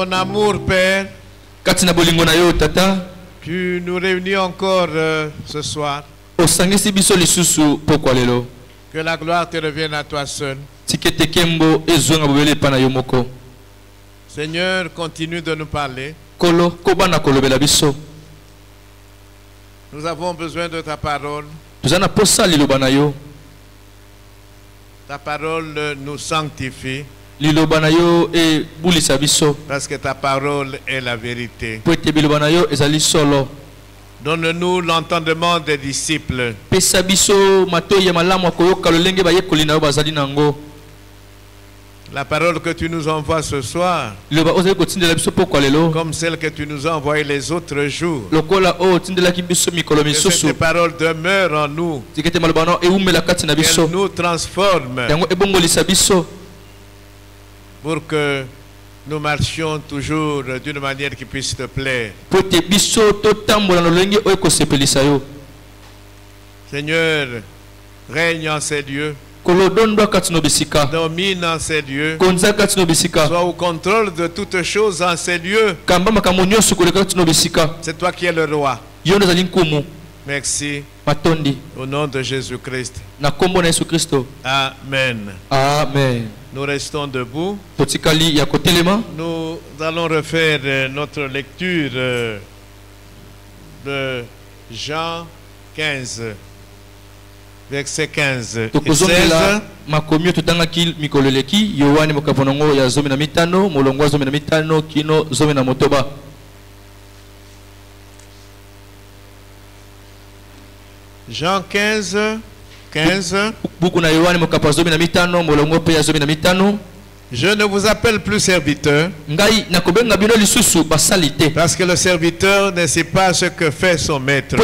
ton amour, Père, tu nous réunis encore ce soir. Que la gloire te revienne à toi seul. Seigneur, continue de nous parler. Nous avons besoin de ta parole. Ta parole nous sanctifie. Parce que ta parole est la vérité. Donne-nous l'entendement des disciples. La parole que tu nous envoies ce soir, comme celle que tu nous as envoyée les autres jours, que cette parole demeure en nous, qu'elle nous transforme, pour que nous marchions toujours d'une manière qui puisse te plaire. Seigneur, règne en ces lieux. Domine en ces lieux. Sois au contrôle de toutes choses en ces lieux. C'est toi qui es le roi. Merci. Au nom de Jésus-Christ. Amen. Amen. Nous restons debout. Nous allons refaire notre lecture de Jean 15. Verset 15 et 16. Jean 15, 15. Je ne vous appelle plus serviteur, parce que le serviteur ne sait pas ce que fait son maître.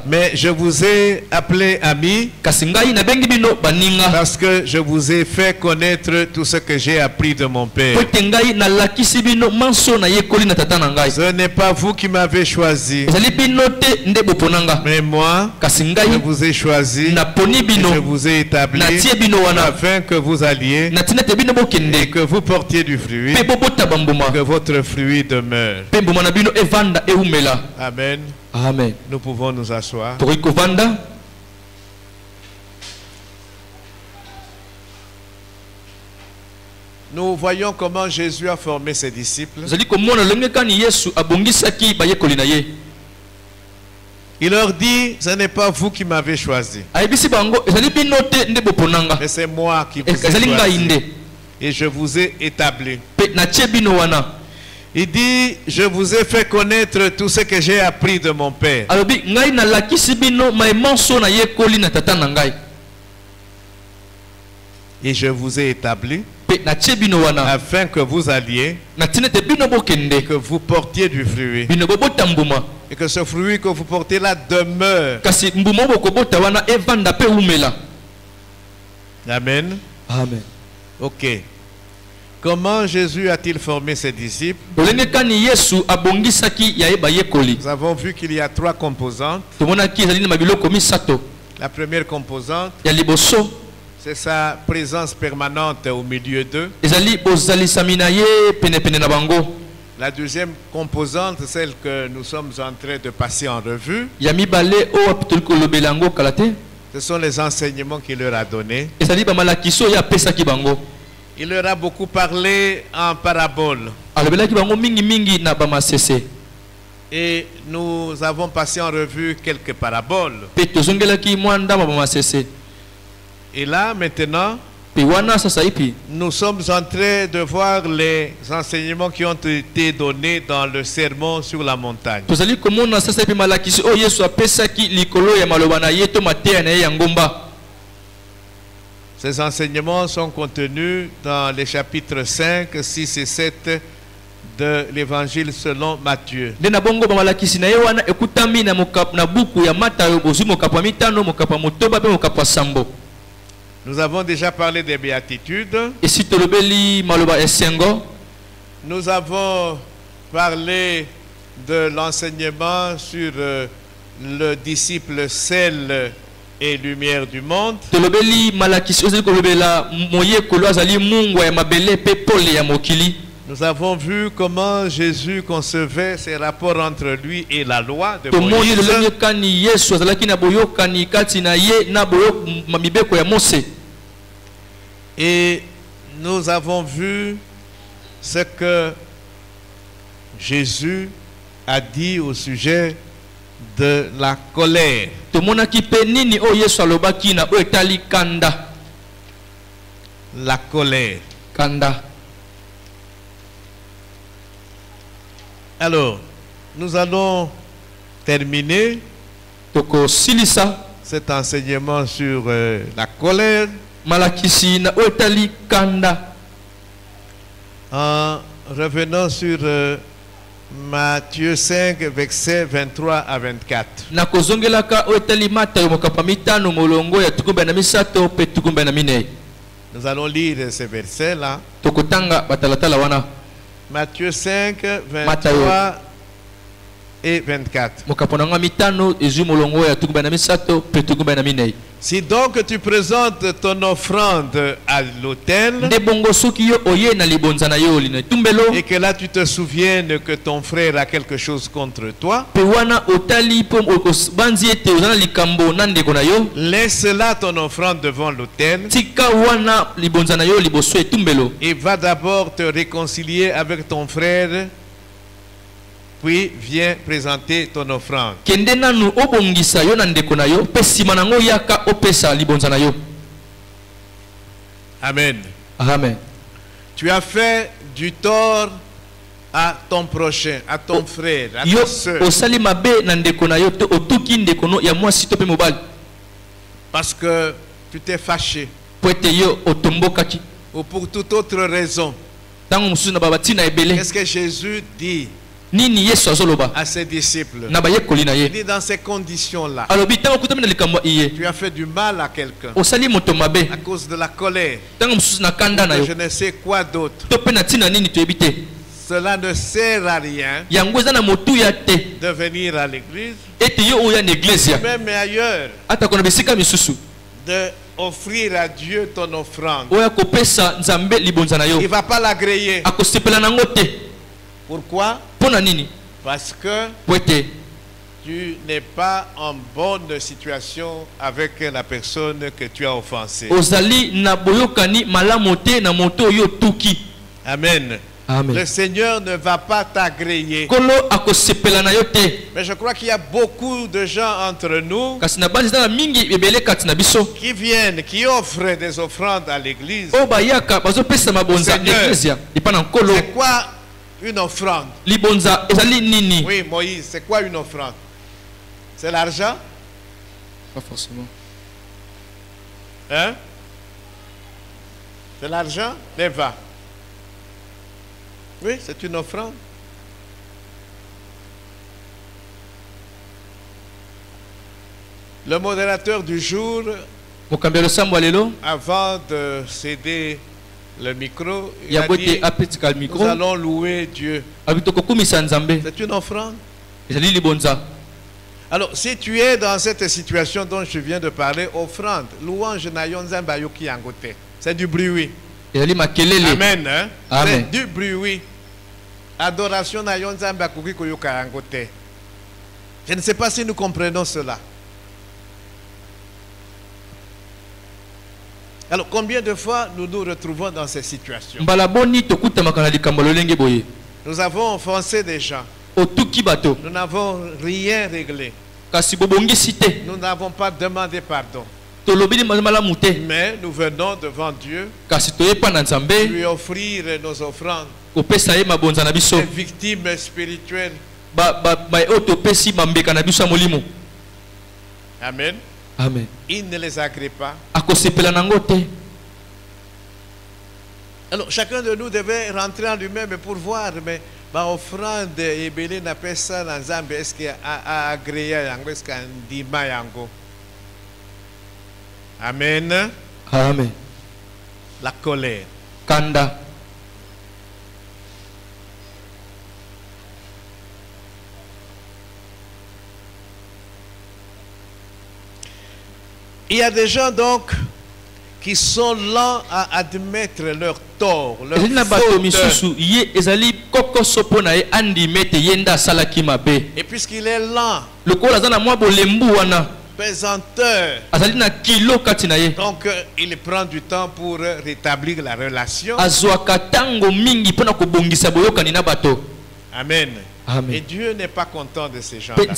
Mais je vous ai appelé ami, parce que je vous ai fait connaître tout ce que j'ai appris de mon Père. Ce n'est pas vous qui m'avez choisi, mais moi, je vous ai choisi, et je vous ai établi, afin que vous alliez et que vous portiez du fruit, que votre fruit demeure. Amen. Amen. Nous pouvons nous asseoir. Nous voyons comment Jésus a formé ses disciples. Il leur dit, ce n'est pas vous qui m'avez choisi, mais c'est moi qui vous ai choisi et je vous ai établi. Il dit, je vous ai fait connaître tout ce que j'ai appris de mon Père. Et je vous ai établi afin que vous alliez et que vous portiez du fruit. Et que ce fruit que vous portez là demeure. Amen. Amen. Ok. Comment Jésus a-t-il formé ses disciples? Nous avons vu qu'il y a trois composantes. La première composante, c'est sa présence permanente au milieu d'eux. La deuxième composante, celle que nous sommes en train de passer en revue, ce sont les enseignements qu'il leur a donnés. Il leur a beaucoup parlé en paraboles. Et nous avons passé en revue quelques paraboles. Et là, maintenant, nous sommes en train de voir les enseignements qui ont été donnés dans le sermon sur la montagne. Ces enseignements sont contenus dans les chapitres 5, 6 et 7 de l'évangile selon Matthieu. Nous avons déjà parlé des béatitudes. Nous avons parlé de l'enseignement sur le disciple sel et lumière du monde. Nous avons vu comment Jésus concevait ses rapports entre lui et la loi de Moïse. Et nous avons vu ce que Jésus a dit au sujet de la colère. La colère. Alors, nous allons terminer cet enseignement sur la colère en revenant sur Matthieu 5, versets 23 à 24. Nous allons lire ces versets-là. Matthieu 5, 23 et 24. Si donc tu présentes ton offrande à l'autel et que là tu te souviennes que ton frère a quelque chose contre toi, laisse là ton offrande devant l'autel et va d'abord te réconcilier avec ton frère, puis viens présenter ton offrande. Amen. Amen. Tu as fait du tort à ton prochain, à ton frère, à ta soeur. Parce que tu t'es fâché. Ou pour toute autre raison. Qu'est-ce que Jésus dit à ses disciples? Il dit dans ces conditions-là, tu as fait du mal à quelqu'un à cause de la colère, je ne sais quoi d'autre. Cela ne sert à rien de venir à l'église, même ailleurs, de offrir à Dieu ton offrande. Il ne va pas l'agréer. Pourquoi? Parce que tu n'es pas en bonne situation avec la personne que tu as offensée. Amen. Amen. Le Seigneur ne va pas t'agréer. Mais je crois qu'il y a beaucoup de gens entre nous qui viennent, qui offrent des offrandes à l'église. C'est quoi une offrande? Oui, Moïse, c'est quoi une offrande? C'est l'argent? Pas forcément. Hein? C'est l'argent? Leva. Oui, c'est une offrande. Le modérateur du jour, avant de céder le micro, il a dit, nous allons louer Dieu. C'est une offrande. Alors, si tu es dans cette situation dont je viens de parler, offrande, louange, c'est du bruit. Amen. Hein? Amen. C'est du bruit. Adoration, je ne sais pas si nous comprenons cela. Alors, combien de fois nous nous retrouvons dans ces situations? Nous avons offensé des gens. Nous n'avons rien réglé. Nous n'avons pas demandé pardon. Mais nous venons devant Dieu lui offrir nos offrandes. Les victimes spirituelles. Amen. Amen. Il ne les agrée pas. Alors chacun de nous devait rentrer en lui-même pour voir, mais ma offrande et belé n'a pas ça dans Zambe, est-ce qu'il a agréé yango, est-ce qu'il a dima yango? Amen. Amen. La colère. Kanda. Il y a des gens donc qui sont lents à admettre leur tort, leur faute. Et puisqu'il est lent, pesanteur, donc il prend du temps pour rétablir la relation. Amen. Et Dieu n'est pas content de ces gens-là.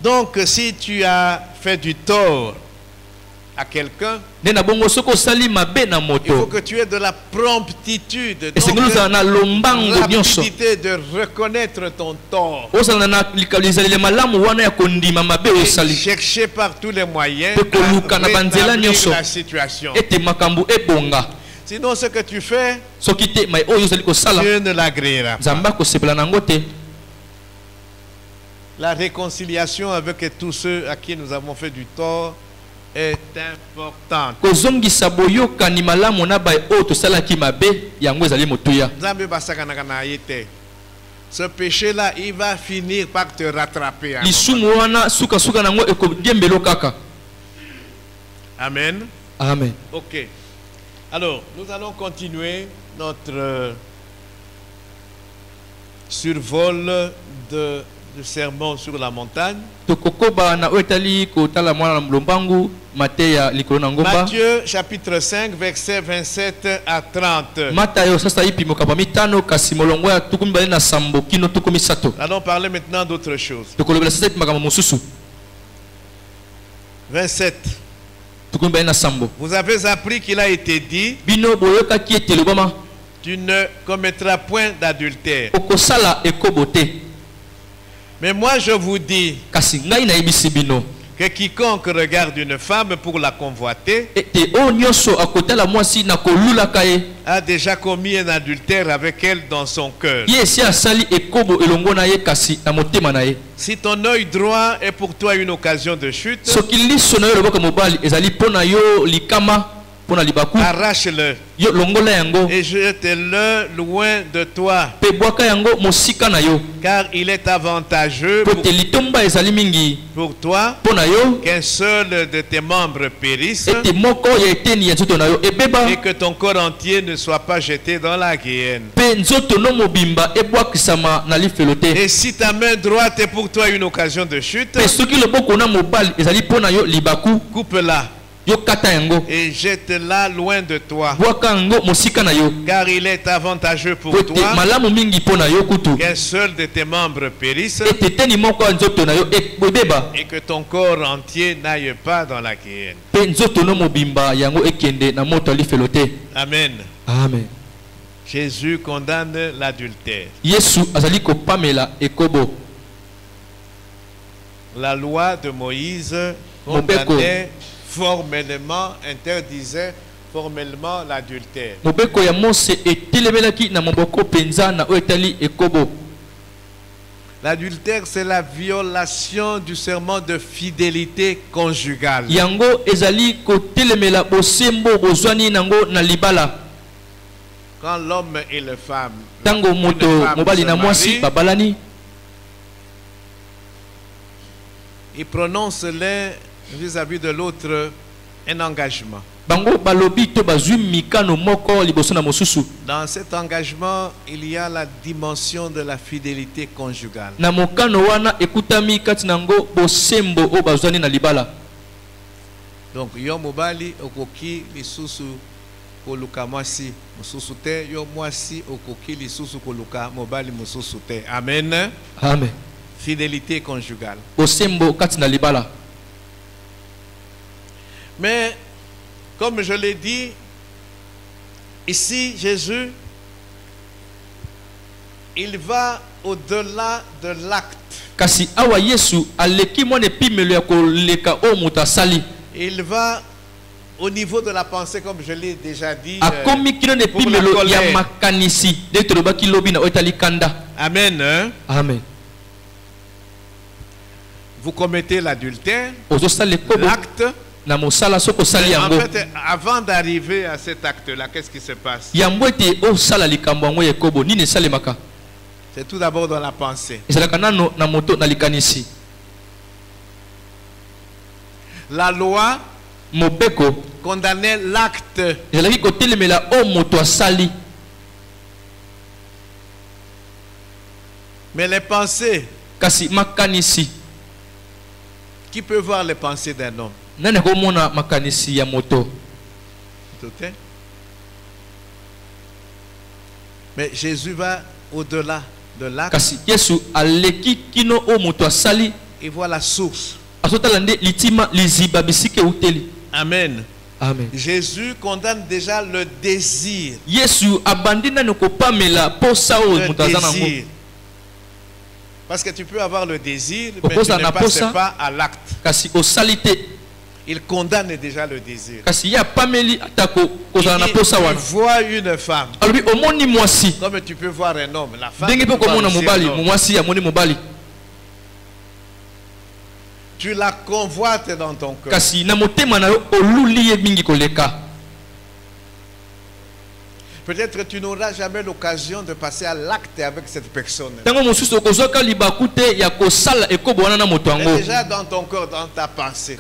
Donc si tu as fait du tort à quelqu'un, il faut que tu aies de la promptitude, de rapidité de reconnaître ton tort et chercher par tous les moyens à rétablir la situation. Sinon ce que tu fais, Dieu ne l'agréera pas. La réconciliation avec tous ceux à qui nous avons fait du tort est importante. Ce péché-là, il va finir par te rattraper. Amen. Amen. Ok. Alors, nous allons continuer notre survol du sermon sur la montagne. Matthieu chapitre 5 versets 27 à 30. Allons parler maintenant d'autre chose. 27. Vous avez appris qu'il a été dit: tu ne commettras point d'adultère. Mais moi je vous dis que quiconque regarde une femme pour la convoiter a déjà commis un adultère avec elle dans son cœur. Si ton œil droit est pour toi une occasion de chute, arrache-le et jette-le loin de toi, car il est avantageux pour toi qu'un seul de tes membres périsse et que ton corps entier ne soit pas jeté dans la guéhenne. Et si ta main droite est pour toi une occasion de chute, coupe-la et jette-la loin de toi, car il est avantageux pour toi qu'un seul de tes membres périsse et que ton corps entier n'aille pas dans la guéhenne. Amen. Amen. Jésus condamne l'adultère. La loi de Moïse condamnait formellement, interdisait formellement l'adultère. L'adultère, c'est la violation du serment de fidélité conjugale. Quand l'homme et la femme se marient, ils prononcent l'un vis-à-vis de l'autre un engagement. Dans cet engagement, il y a la dimension de la fidélité conjugale. Donc, yo mobali okoki lisusu koluka mwasi mususu te, yo mwasi okoki lisusu koluka mobali mususu te. Amen. Amen. Fidélité conjugale. Mais, comme je l'ai dit, ici, Jésus, il va au-delà de l'acte. Il va au niveau de la pensée, comme je l'ai déjà dit. Pour la colère. Amen. Hein? Amen. Vous commettez l'adultère, l'acte. En fait, avant d'arriver à cet acte-là, qu'est-ce qui se passe? C'est tout d'abord dans la pensée. La loi condamnait l'acte. Mais les pensées, qui peut voir les pensées d'un homme? Mais Jésus va au-delà de l'acte. Il voit la source. Amen. Amen. Jésus condamne déjà le désir. Parce que tu peux avoir le désir, mais tu ne passes pas à l'acte. Il condamne déjà le désir. Il voit une femme. Comme tu peux voir un homme. La femme, tu la convoites dans ton cœur. Peut-être que tu n'auras jamais l'occasion de passer à l'acte avec cette personne. Mais déjà dans ton cœur, dans ta pensée.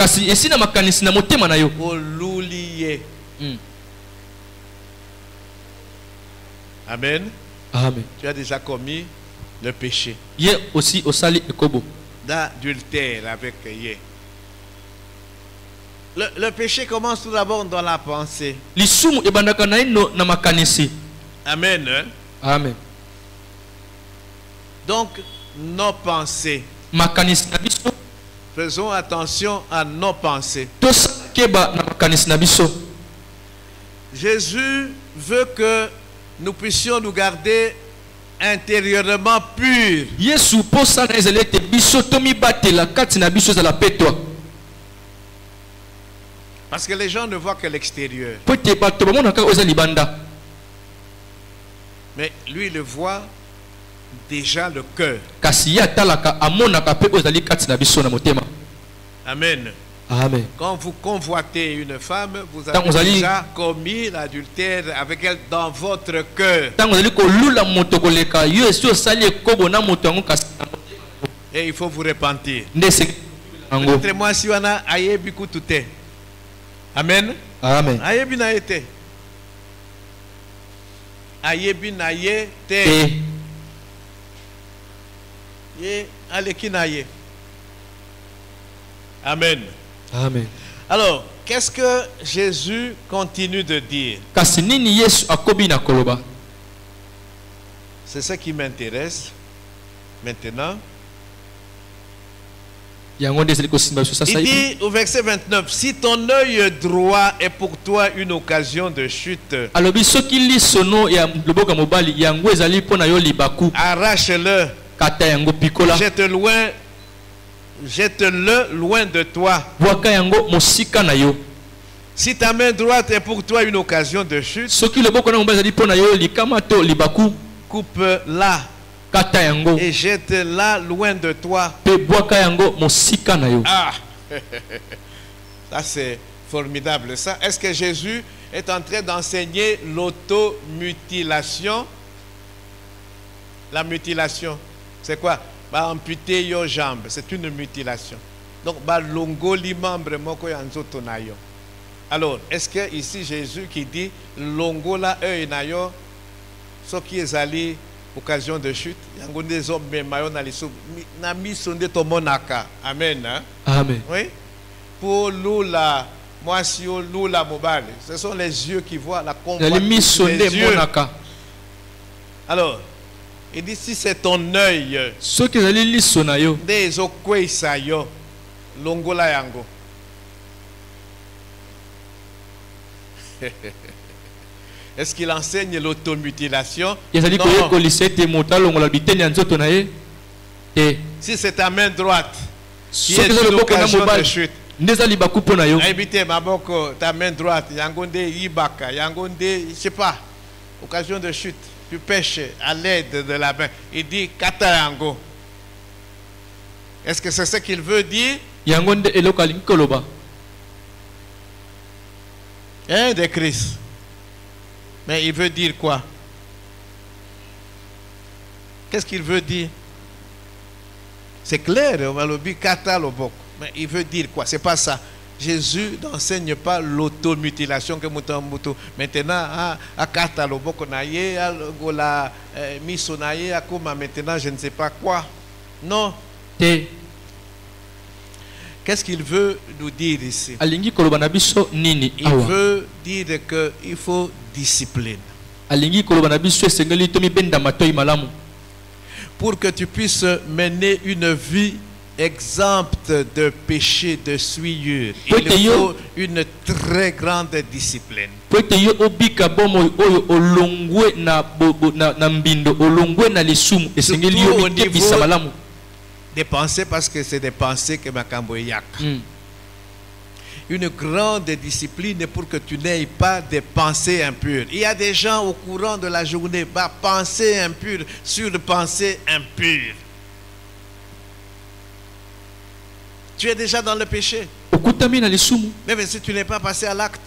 Amen. Amen. Tu as déjà commis le péché d'adultère avec Yé. Le péché commence tout d'abord dans la pensée. Amen. Amen. Donc, nos pensées. Faisons attention à nos pensées. Jésus veut que nous puissions nous garder intérieurement purs. Parce que les gens ne voient que l'extérieur. Mais lui, il le voit déjà le cœur. Amen. Amen. Quand vous convoitez une femme, vous avez déjà commis l'adultère avec elle dans votre cœur. Et il faut vous repentir. Montrez-moi si on a ayebi kutute. Amen. Amen. Ayebi na été. Ayebi na ye te. Ye aleki na ye. Amen. Amen. Alors, qu'est-ce que Jésus continue de dire? C'est ce qui m'intéresse maintenant. Il dit au verset 29, si ton œil droit est pour toi une occasion de chute, arrache-le, jette-le loin de toi. Si ta main droite est pour toi une occasion de chute, coupe-la et jette-la loin de toi. Ah, ça c'est formidable ça. Est-ce que Jésus est en train d'enseigner l'automutilation? La mutilation, c'est quoi? Amputer your jambe, c'est une mutilation. Donc, longoli membre moko yanzoto nayo. Alors, est-ce que ici Jésus qui dit longola œil nayo, ce qui est allé occasion de chute, yangonde des hommes mais mayo na liso na misonde to monaka. Amen. Hein? Amen. Oui. Pour lula, moi si lula mobile, ce sont les yeux qui voient la convoitise des yeux. Alors, il dit si c'est ton œil, des okwesayo, longola yango. Est-ce qu'il enseigne l'automutilation? Non. Si c'est ta main droite qui est sur l'occasion de chute, ta main droite, yangonde ibaka, yangonde, je sais pas, occasion de chute. Tu pêches à l'aide de la main. Il dit katayango. Est-ce que c'est ce qu'il veut dire? Hein, de Christ. Mais il veut dire quoi? Qu'est-ce qu'il veut dire? C'est clair, on va le dire kata lobok. Mais il veut dire quoi? C'est pas ça. Jésus n'enseigne pas l'automutilation que maintenant à Kataloboko naye à la misonaye à comme maintenant je ne sais pas quoi. Non. Qu'est-ce qu'il veut nous dire ici? Il veut dire qu'il faut discipline. Pour que tu puisses mener une vie exempte de péché, de souillure, il faut une très grande discipline. Des pensées, parce que c'est des pensées que Makamboyak. Une grande discipline pour que tu n'aies pas des pensées impures. Il y a des gens au courant de la journée, pensées impures sur pensées impures. Tu es déjà dans le péché. Mais si tu n'es pas passé à l'acte.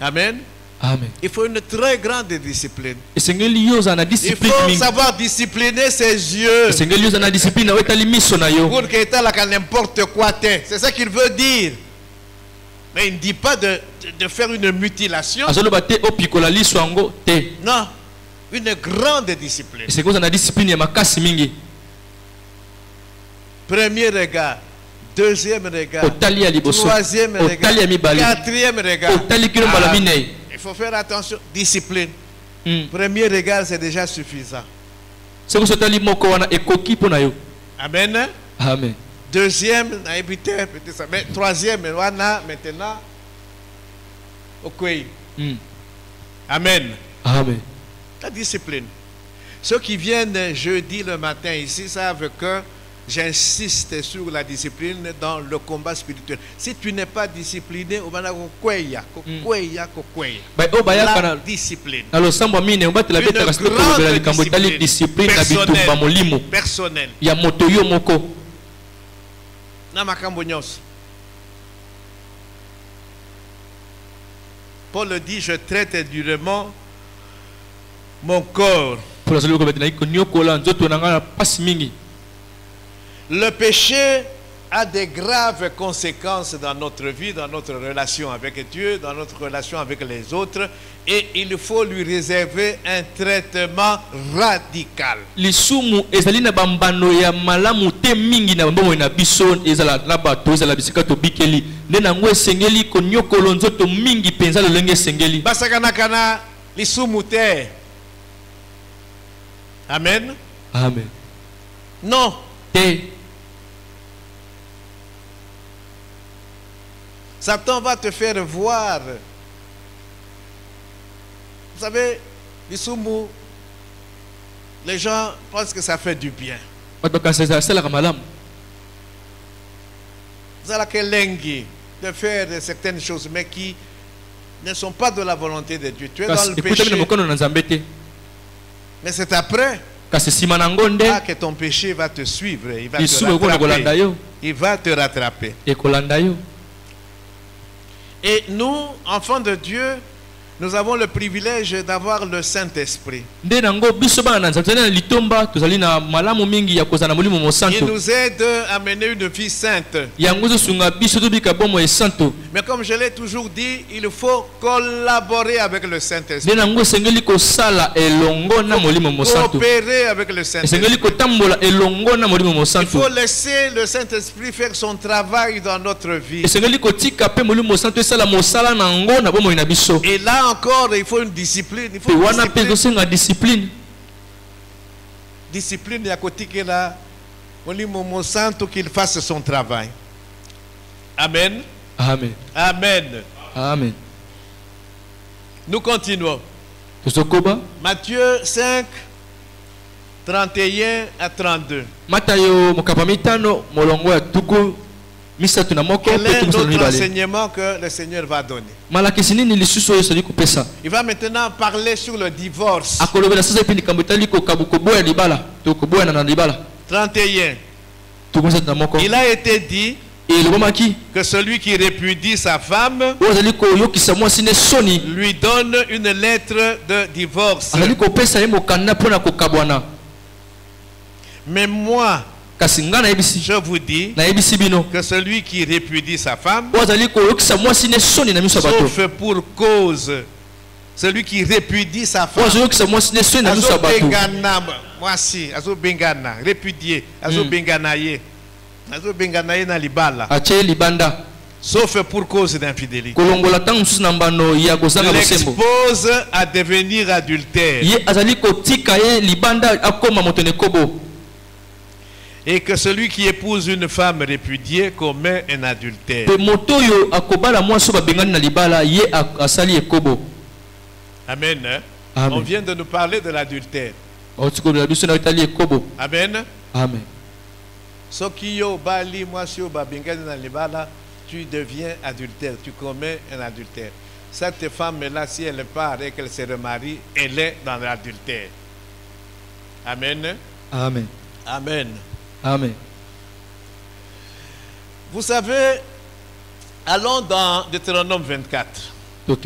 Amen. Amen. Il faut une très grande discipline. Il faut savoir discipliner ses yeux. Pour qu'il ait n'importe quoi. C'est ça qu'il veut dire. Mais il ne dit pas de faire une mutilation. Non. Une grande discipline. Premier regard. Deuxième regard. Troisième regard. Quatrième regard. Il faut faire attention. Discipline. Premier regard, c'est déjà suffisant. Amen. Amen. Deuxième, mais troisième, maintenant. Ok. Amen. Amen. La discipline. Ceux qui viennent jeudi le matin ici savent que j'insiste sur la discipline dans le combat spirituel. Si tu n'es pas discipliné, la discipline. Une grande discipline personnelle. Paul dit, je traite durement mon corps. Le péché a des graves conséquences dans notre vie, dans notre relation avec Dieu, dans notre relation avec les autres, et il faut lui réserver un traitement radical. Amen. Amen. Non. Satan va te faire voir. Vous savez, les gens pensent que ça fait du bien. Vous avez de faire certaines choses, mais qui ne sont pas de la volonté de Dieu. Tu es dans le péché. Mais c'est après que ton péché va te suivre. Il va te rattraper. Il va te rattraper. Et nous, enfants de Dieu, nous avons le privilège d'avoir le Saint-Esprit. Il nous aide à mener une vie sainte. Mais comme je l'ai toujours dit, il faut collaborer avec le Saint-Esprit. Coopérer avec le Saint-Esprit. Il faut laisser le Saint-Esprit faire son travail dans notre vie. Et là encore, il faut une discipline. Il faut une discipline. Discipline, il y a côté que là, on dit mon santo qu'il fasse son travail. Amen. Amen. Amen. Amen. Nous continuons. Matthieu 5, 31 à 32. Quel est notre enseignement que le Seigneur va donner? Il va maintenant parler sur le divorce. 31. Il a été dit que celui qui répudie sa femme lui donne une lettre de divorce. Mais moi, Je vous dis que celui qui répudie sa femme, sauf pour cause, celui qui répudie sa femme, répudier, sauf pour cause d'infidélité, l'expose à devenir adultère. Et que celui qui épouse une femme répudiée commet un adultère. Amen. On vient de nous parler de l'adultère. Amen. Amen. Tu deviens adultère, tu commets un adultère. Cette femme-là, si elle part et qu'elle se remarie, elle est dans l'adultère. Amen. Amen. Amen. Amen. Vous savez, allons dans Deutéronome 24. Nous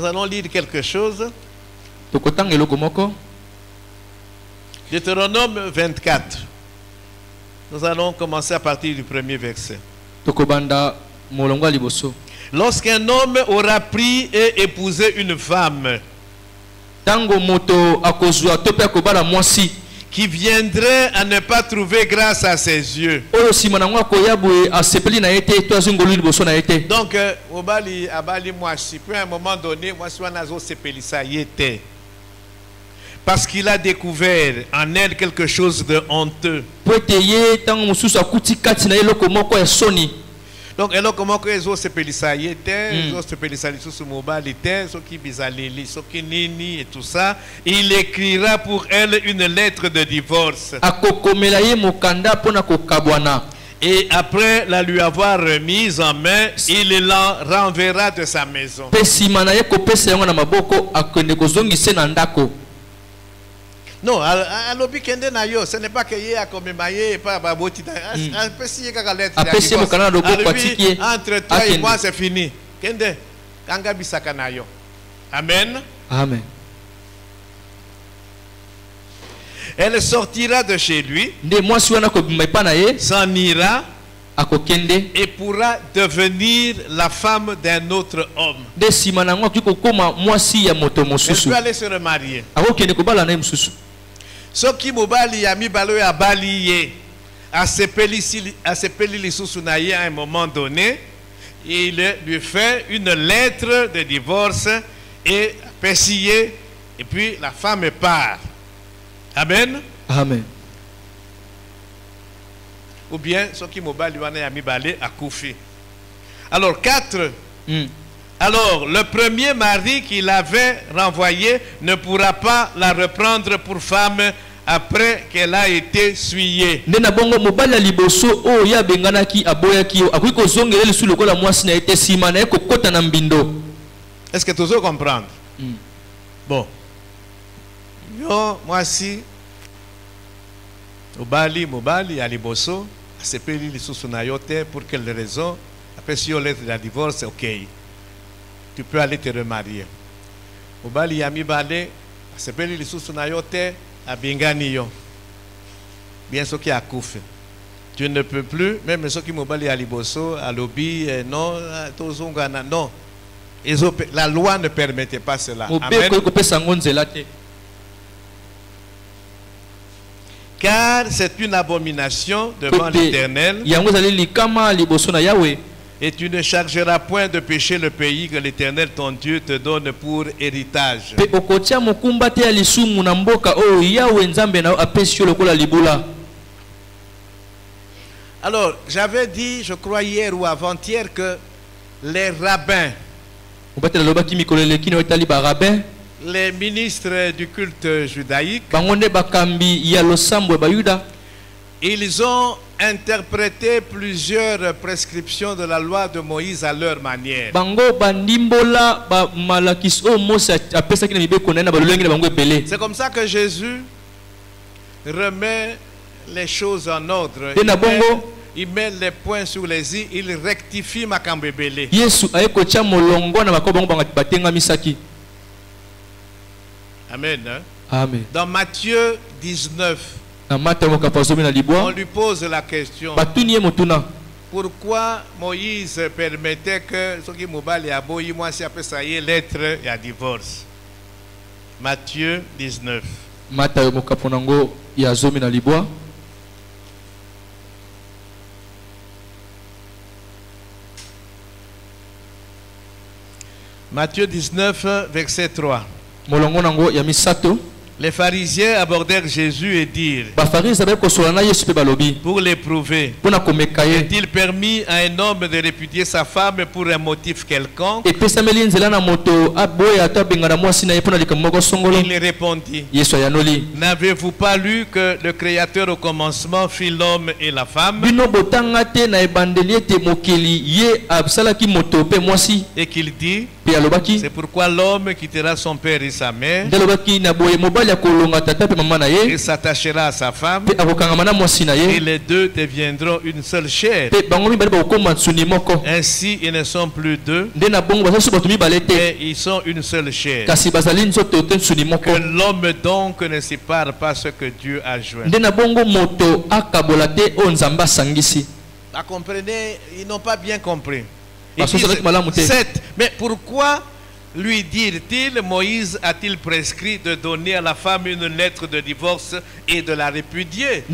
allons lire quelque chose. Deutéronome 24. Nous allons commencer à partir du premier verset. Lorsqu'un homme aura pris et épousé une femme qui viendrait à ne pas trouver grâce à ses yeux. Donc, à un moment donné, parce qu'il a découvert en elle quelque chose de honteux. Donc, elle a commencé à se pélissailler, et tout ça. Il écrira pour elle une lettre de divorce. Et après la lui avoir remise en main, il la renverra de sa maison. Non, ce n'est pas qu'il y a comme maillé par Baboti. Entre toi et moi, c'est fini. Amen. Amen. Elle sortira de chez lui, s'en ira et pourra devenir la femme d'un autre homme. Elle peut aller se remarier. Ce qui mobali ami balo ya balié à se peli susunaye à un moment donné, il lui fait une lettre de divorce et persillé, et puis la femme part. Amen. Amen. Ou bien ce qui mobali wana ya mi balé à Koufi. Alors 4. Alors, le premier mari qu'il avait renvoyé ne pourra pas la reprendre pour femme après qu'elle a été souillée. Est-ce que tu veux comprendre? Bon. Yo, moi si, Mobali, Aliboso, c'est pas lui sous-sunayote pour quelle raison? Après, si on lettre de divorce, ok. Tu peux aller te remarier. Mobali Yami Bale, c'est pas lui sous-sunayote, à Binganiyo. Bien sûr qui a coufé. Tu ne peux plus, même ceux qui Mobali Aliboso, à Lobi, non, Tozongana, non. La loi ne permettait pas cela. Amen. Car c'est une abomination devant l'Éternel. Et tu ne chargeras point de pécher le pays que l'Éternel ton Dieu te donne pour héritage. Alors, j'avais dit, je crois hier ou avant-hier, que les rabbins, les ministres du culte judaïque, ils ont interprété plusieurs prescriptions de la loi de Moïse à leur manière. C'est comme ça que Jésus remet les choses en ordre. Il met les points sur les i, il rectifie ma cambébélé. Amen. Hein? Amen. Dans Matthieu 19, on lui pose la question. Pourquoi Moïse permettait que ce qui m'obale à boy, moi, si après ça y est, lettre et à divorce. Matthieu 19. Matthieu 19, verset 3. Les pharisiens abordèrent Jésus et dirent, pour l'éprouver, est-il permis à un homme de répudier sa femme pour un motif quelconque? Il répondit, n'avez-vous pas lu que le Créateur au commencement fit l'homme et la femme? Et qu'il dit, c'est pourquoi l'homme quittera son père et sa mère et s'attachera à sa femme, et les deux deviendront une seule chair. Ainsi ils ne sont plus deux, mais ils sont une seule chair. Que l'homme donc ne sépare pas ce que Dieu a joint. Comprenez, ils n'ont pas bien compris. Mais pourquoi lui dire-t-il, Moïse a-t-il prescrit de donner à la femme une lettre de divorce et de la répudier?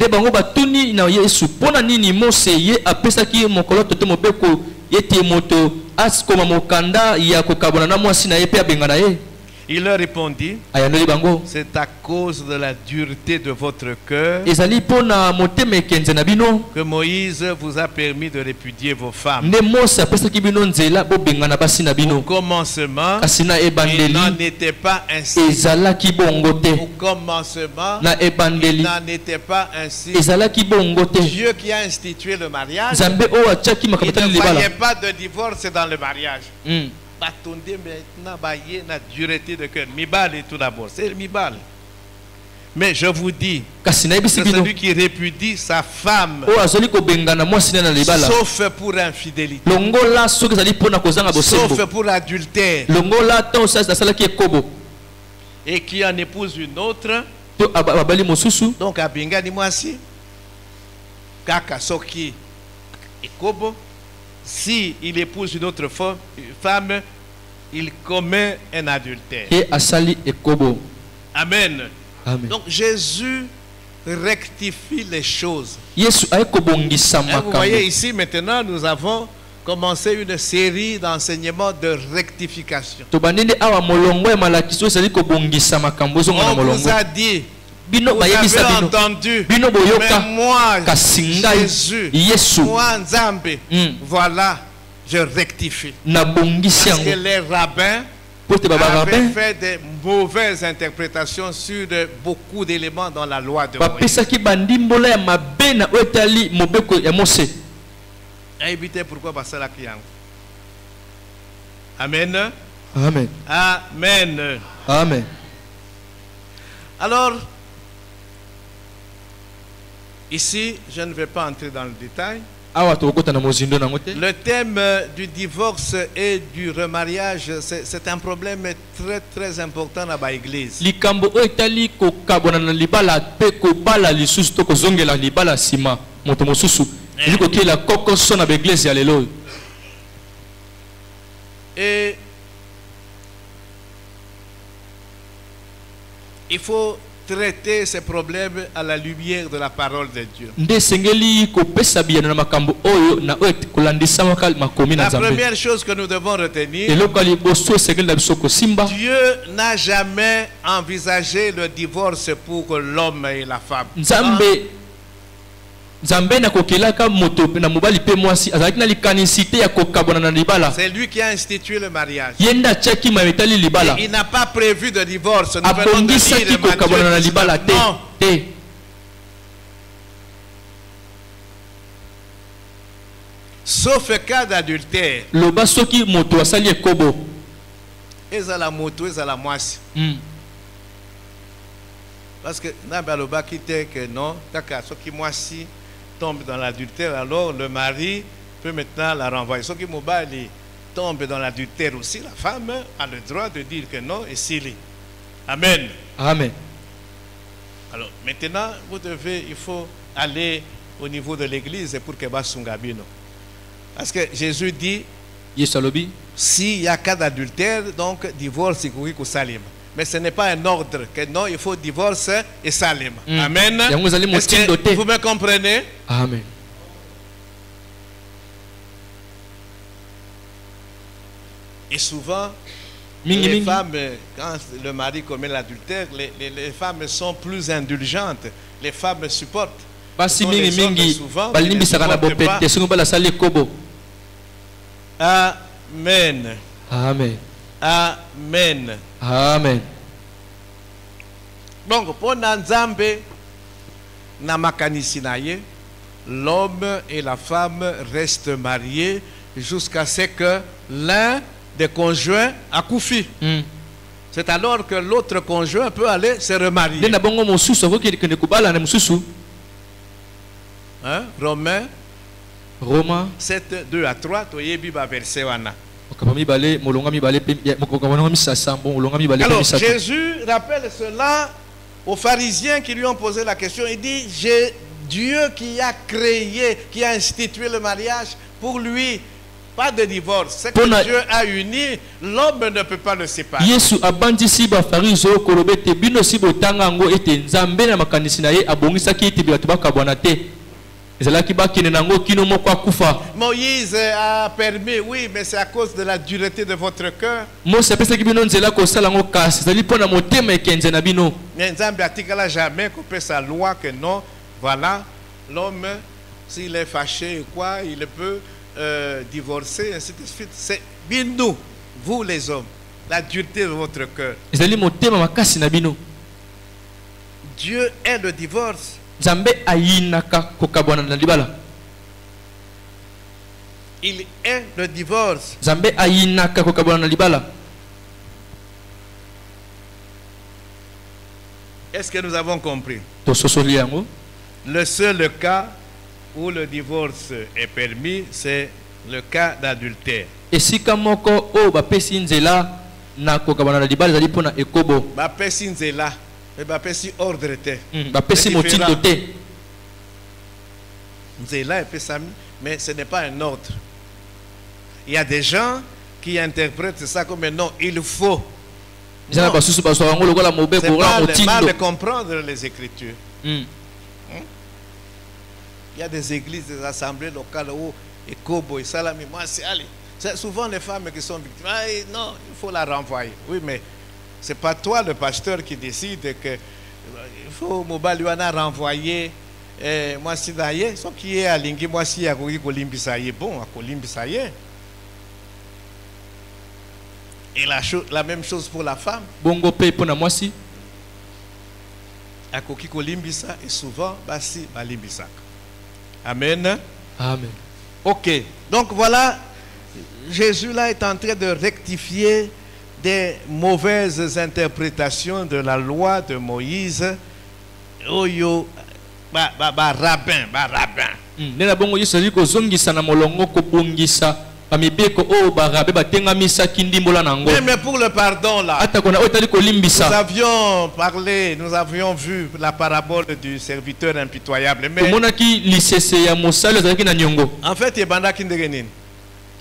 Il leur répondit, c'est à cause de la dureté de votre cœur que Moïse vous a permis de répudier vos femmes. Au commencement, il n'en était pas ainsi. Au commencement, il n'en était pas ainsi. Dieu qui a institué le mariage, il ne voyait pas de divorce dans le mariage. Attendez maintenant, la dureté de cœur. Mibal est tout d'abord. C'est Mibal. Mais je vous dis que celui qui répudie sa femme, sauf pour infidélité, sauf pour adultère, et qui en épouse une autre, donc à Bengani Moisi, Kaka Soki et Kobo, si il épouse une autre femme, il commet un adultère. Amen. Amen. Donc Jésus rectifie les choses. Et vous voyez ici maintenant, nous avons commencé une série d'enseignements de rectification. On vous a dit, vous avez entendu, mais moi, Jésus, moi, Nzambe, voilà, je rectifie. Parce que les rabbins avaient fait de mauvaises interprétations sur beaucoup d'éléments dans la loi de Moïse. Évitez pourquoi passer la cliente. Amen. Amen. Amen. Amen. Alors, ici, je ne vais pas entrer dans le détail. Le thème du divorce et du remariage, c'est un problème très très important dans l'église. Et il faut traiter ces problèmes à la lumière de la parole de Dieu. La première chose que nous devons retenir, Dieu n'a jamais envisagé le divorce pour l'homme et la femme. C'est lui qui a institué le mariage. Et il n'a pas prévu de divorce. Nous venons de lire Matthieu. Non. Sauf cas d'adultère. Ezala moto, ezala moisi. Parce que Nabaloba qui dit que non, ce qui moisi tombe dans l'adultère, alors le mari peut maintenant la renvoyer. Ce qui Mobali tombe dans l'adultère aussi, la femme a le droit de dire que non et s'il est. Amen. Amen. Alors maintenant, il faut aller au niveau de l'église pour que Basungabino. Parce que Jésus dit, s'il y a cas d'adultère, donc divorce et salim. Mais ce n'est pas un ordre que non, il faut divorce et salim. Amen. Est-ce que vous me comprenez? Amen. Et souvent, les femmes, quand le mari commet l'adultère, les femmes sont plus indulgentes. Les femmes supportent. Amen. Amen. Amen. Amen. Donc, pour Nzambe, l'homme et la femme restent mariés jusqu'à ce que l'un des conjoints accouche. C'est alors que l'autre conjoint peut aller se remarier. Hein? Romains 7, 2 à 3, verset 1. Alors Jésus rappelle cela aux pharisiens qui lui ont posé la question. Il dit, Dieu qui a créé, qui a institué le mariage, pour lui, pas de divorce. Ce que Dieu a uni, l'homme ne peut pas le séparer. Moïse a permis, oui, mais c'est à cause de la dureté de votre cœur. Mais Nzambe atikala jamais qu'on peut sa loi que non, voilà, l'homme, s'il est fâché ou quoi, il peut divorcer, ainsi de suite. C'est bien nous, vous les hommes, la dureté de votre cœur. Dieu est le divorce. Il est le divorce. Est-ce que nous avons compris? Le seul cas où le divorce est permis, c'est le cas d'adultère. Mais bapesi ordre te. Mais ce n'est pas un ordre. Il y a des gens qui interprètent ça comme non, il faut. C'est mal de comprendre les Écritures. Il y a des églises, des assemblées locales où Ekobo et Salami, moi c'est souvent les femmes qui sont victimes. Ah, non, il faut la renvoyer. Oui, mais c'est pas toi le pasteur qui décide que il faut Mobaluana renvoyer. Moi si d'ailleurs, ce qui est à Lingi, moi si à Kolimbisaye, bon, à Kolimbisaye. Et la même chose pour la femme. Bongo paye pour moi si. À Koki Kolimbisa et souvent, basi Balimbisa. Amen. Amen. Ok. Donc voilà, Jésus là est en train de rectifier des mauvaises interprétations de la loi de Moïse. Oyo, rabbin. Mais pour le pardon là, nous avions vu la parabole du serviteur impitoyable. Mais en fait,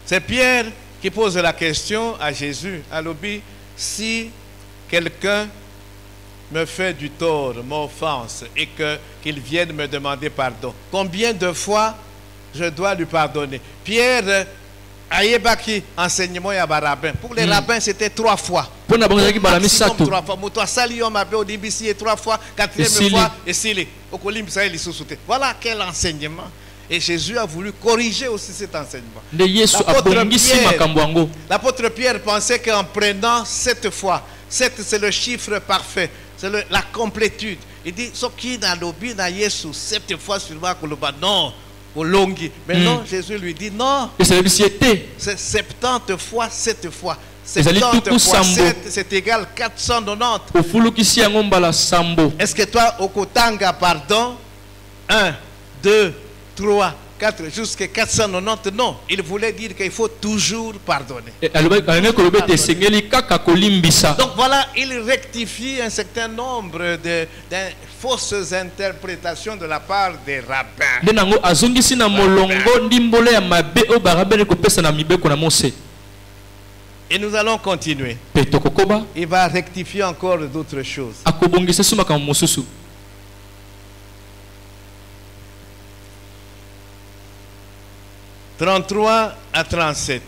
c'est Pierre qui pose la question à Jésus. Alobi, si quelqu'un me fait du tort, m'offense, et qu'il vienne me demander pardon, combien de fois je dois lui pardonner? Pierre Ayebaki enseignement ya rabbin. Pour les rabbins, c'était 3 fois. Pour la 3 fois. Moto sali on m'appelle au début 3 fois, 4e fois et sili. Voilà quel enseignement. Et Jésus a voulu corriger aussi cet enseignement. L'apôtre Pierre pensait qu'en prenant 7 fois, 7 c'est le chiffre parfait, c'est la complétude. Il dit ce qui dans l'obi na Yesu 7 fois seulement que le non. Mais non, Jésus lui dit non. C'est 70 fois 7 fois. 70 fois 7, c'est égal 490. Est-ce que toi, au Kotanga, pardon, 1, 2, 3, 4 jusqu'à 490, non. Il voulait dire qu'il faut toujours pardonner. Donc voilà, il rectifie un certain nombre de fausses interprétations de la part des rabbins. Et nous allons continuer. Il va rectifier encore d'autres choses. 33 à 37.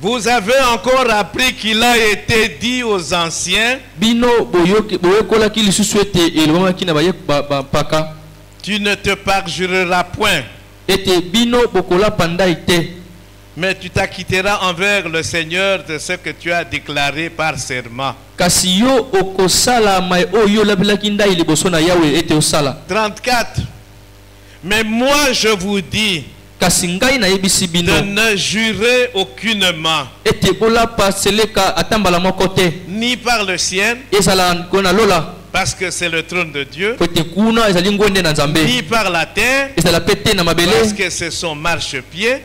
Vous avez encore appris qu'il a été dit aux anciens, tu ne te parjureras point, mais tu t'acquitteras envers le Seigneur de ce que tu as déclaré par serment. 34. Mais moi je vous dis de ne jurer aucunement, ni par le ciel, parce que c'est le trône de Dieu, ni par la terre, parce que c'est son marchepied,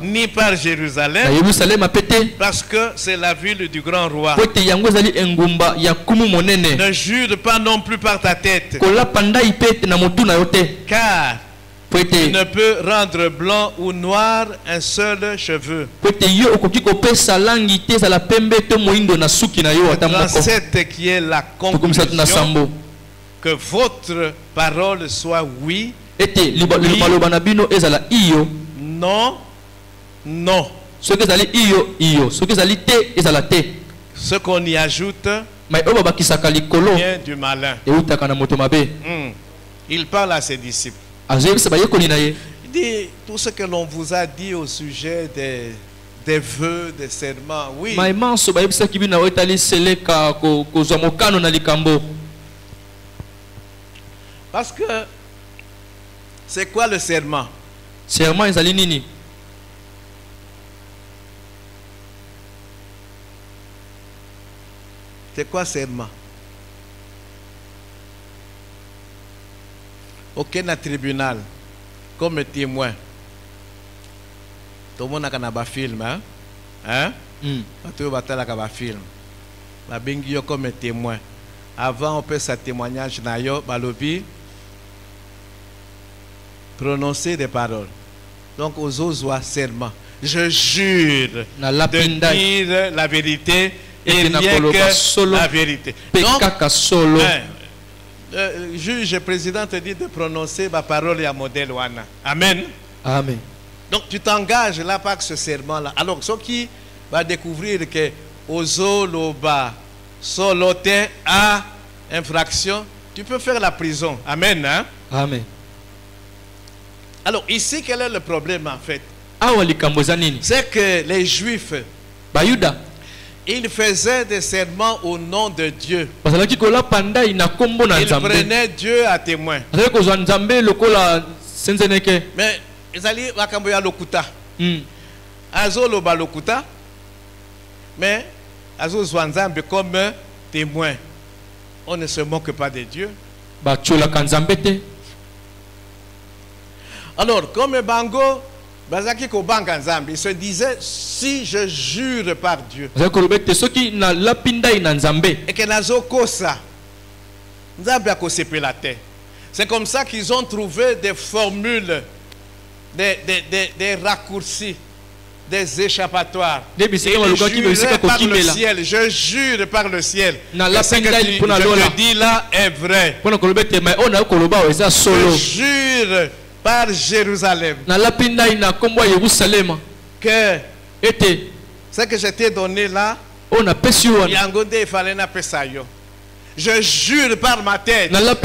ni par Jérusalem, parce que c'est la ville du grand roi. Ne jure pas non plus par ta tête, car tu ne peux rendre blanc ou noir un seul cheveu. 37 qui est la conclusion, que votre parole soit oui, non, non. Ce qu'on y ajoute vient du malin. Il parle à ses disciples. Il dit tout ce que l'on vous a dit au sujet des vœux, des serments. Oui. Parce que c'est quoi le serment? C'est quoi serment? Aucun tribunal comme témoin. Tout le monde a un film, hein? Tout le monde a un film. La bingio comme témoin. Avant on peut sa témoignage nayo balobi prononcer des paroles. Donc aux autres serment. Je jure de dire la vérité et rien que la vérité. Donc, juge président te dit de prononcer ma parole et à modèle wana. Amen. Amen. Donc tu t'engages là par ce serment là. Alors ce qui va découvrir que ozoloba solote a infraction, tu peux faire la prison. Amen. Hein? Amen. Alors ici quel est le problème en fait? C'est que les Juifs, ils faisaient des serments au nom de Dieu. Ils prenaient Dieu à témoin. Mais ils allaient à lokuta. Azo loba lokuta. Mais azo zwanzambe comme témoin. On ne se moque pas de Dieu. Alors, comme Bango, il se disait, si je jure par Dieu, et que nazo kosa, c'est comme ça qu'ils ont trouvé des formules, des raccourcis, des échappatoires. Et par le ciel, je jure par le ciel, que ce que je te dis là est vrai. Je jure par Jérusalem que ce que je t'ai donné là, il fallait je jure par ma tête. Donc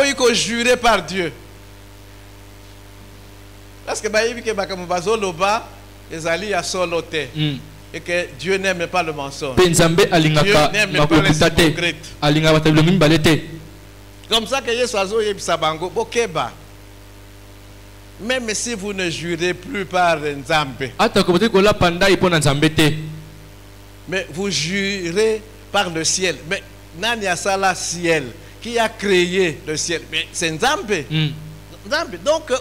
il faut jurer par Dieu. Parce que et que Dieu n'aime pas le mensonge. Dieu n'aime pas les hypocrites. Comme ça que même si vous ne jurez plus par Nzambe, mais vous jurez par le ciel. Mais Nani asala ciel, qui a créé le ciel? Mais c'est Nzambe. Donc,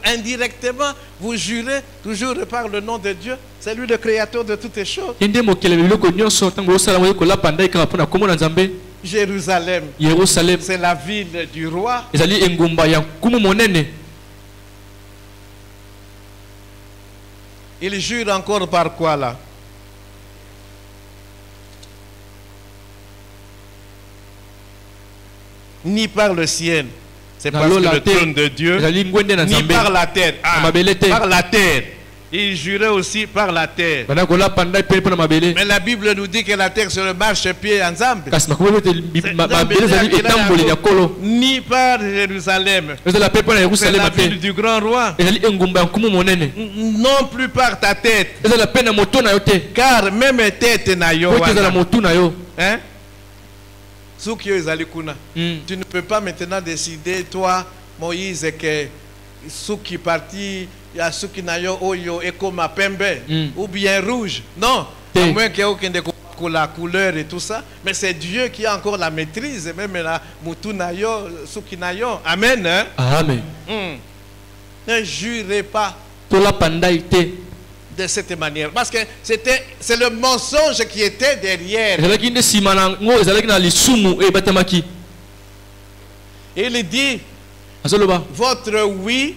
indirectement, vous jurez toujours par le nom de Dieu. C'est lui le créateur de toutes les choses. Jérusalem, c'est la ville du roi. Il jure encore par quoi là? Ni par le ciel. C'est parce que le trône de Dieu, ni par la terre. Par la terre. Il jurait aussi par la terre. Mais la Bible nous dit que la terre c'est le marchepied en Zambie. Ni par Jérusalem. C'est la ville du grand roi. Non plus par ta tête. Car même tête na yo. Hein? Tu ne peux pas maintenant décider, toi, Moïse, que ceux qui parti, il y a ceux qui n'aillent oyo et comme à pembe, ou bien rouge. Non, à moins qu'il y ait la couleur et tout ça. Mais c'est Dieu qui a encore la maîtrise, même la moutou nayo, ceux qui n'aillent. Amen. Hein? Amen. Ne jurez pas de cette manière, parce que c'est le mensonge qui était derrière. Il dit votre oui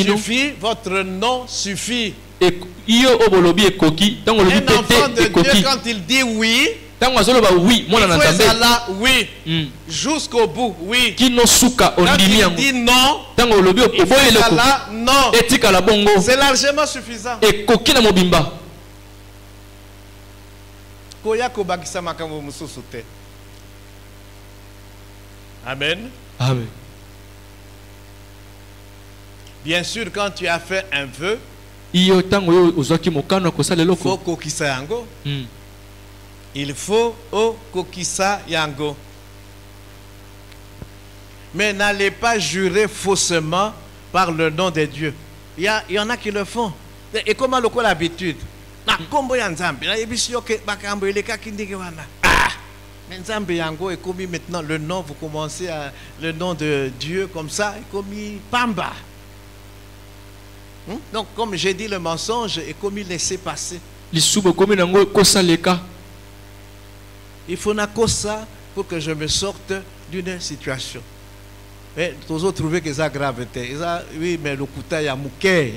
suffit, votre non suffit. Un enfant de Dieu, quand il dit oui, il faut être là, oui, jusqu'au bout, oui. Quand il dit non, il faut être là, non. C'est largement suffisant. Amen. Amen. Bien sûr, quand tu as fait un vœu, il faut kokisa yango. Il faut kokisa yango. Mais n'allez pas jurer faussement par le nom de Dieu. Il y en a qui le font. Et comment le quoi l'habitude? Mais Nzambe yango est commis maintenant le nom, vous commencez à le nom de Dieu comme ça, est commis Pamba. Donc comme j'ai dit, le mensonge est commis laisser passer. Il faut na ça pour que je me sorte d'une situation. Mais tous autres trouvé que ça gravité. Oui, mais le kuta ya muke.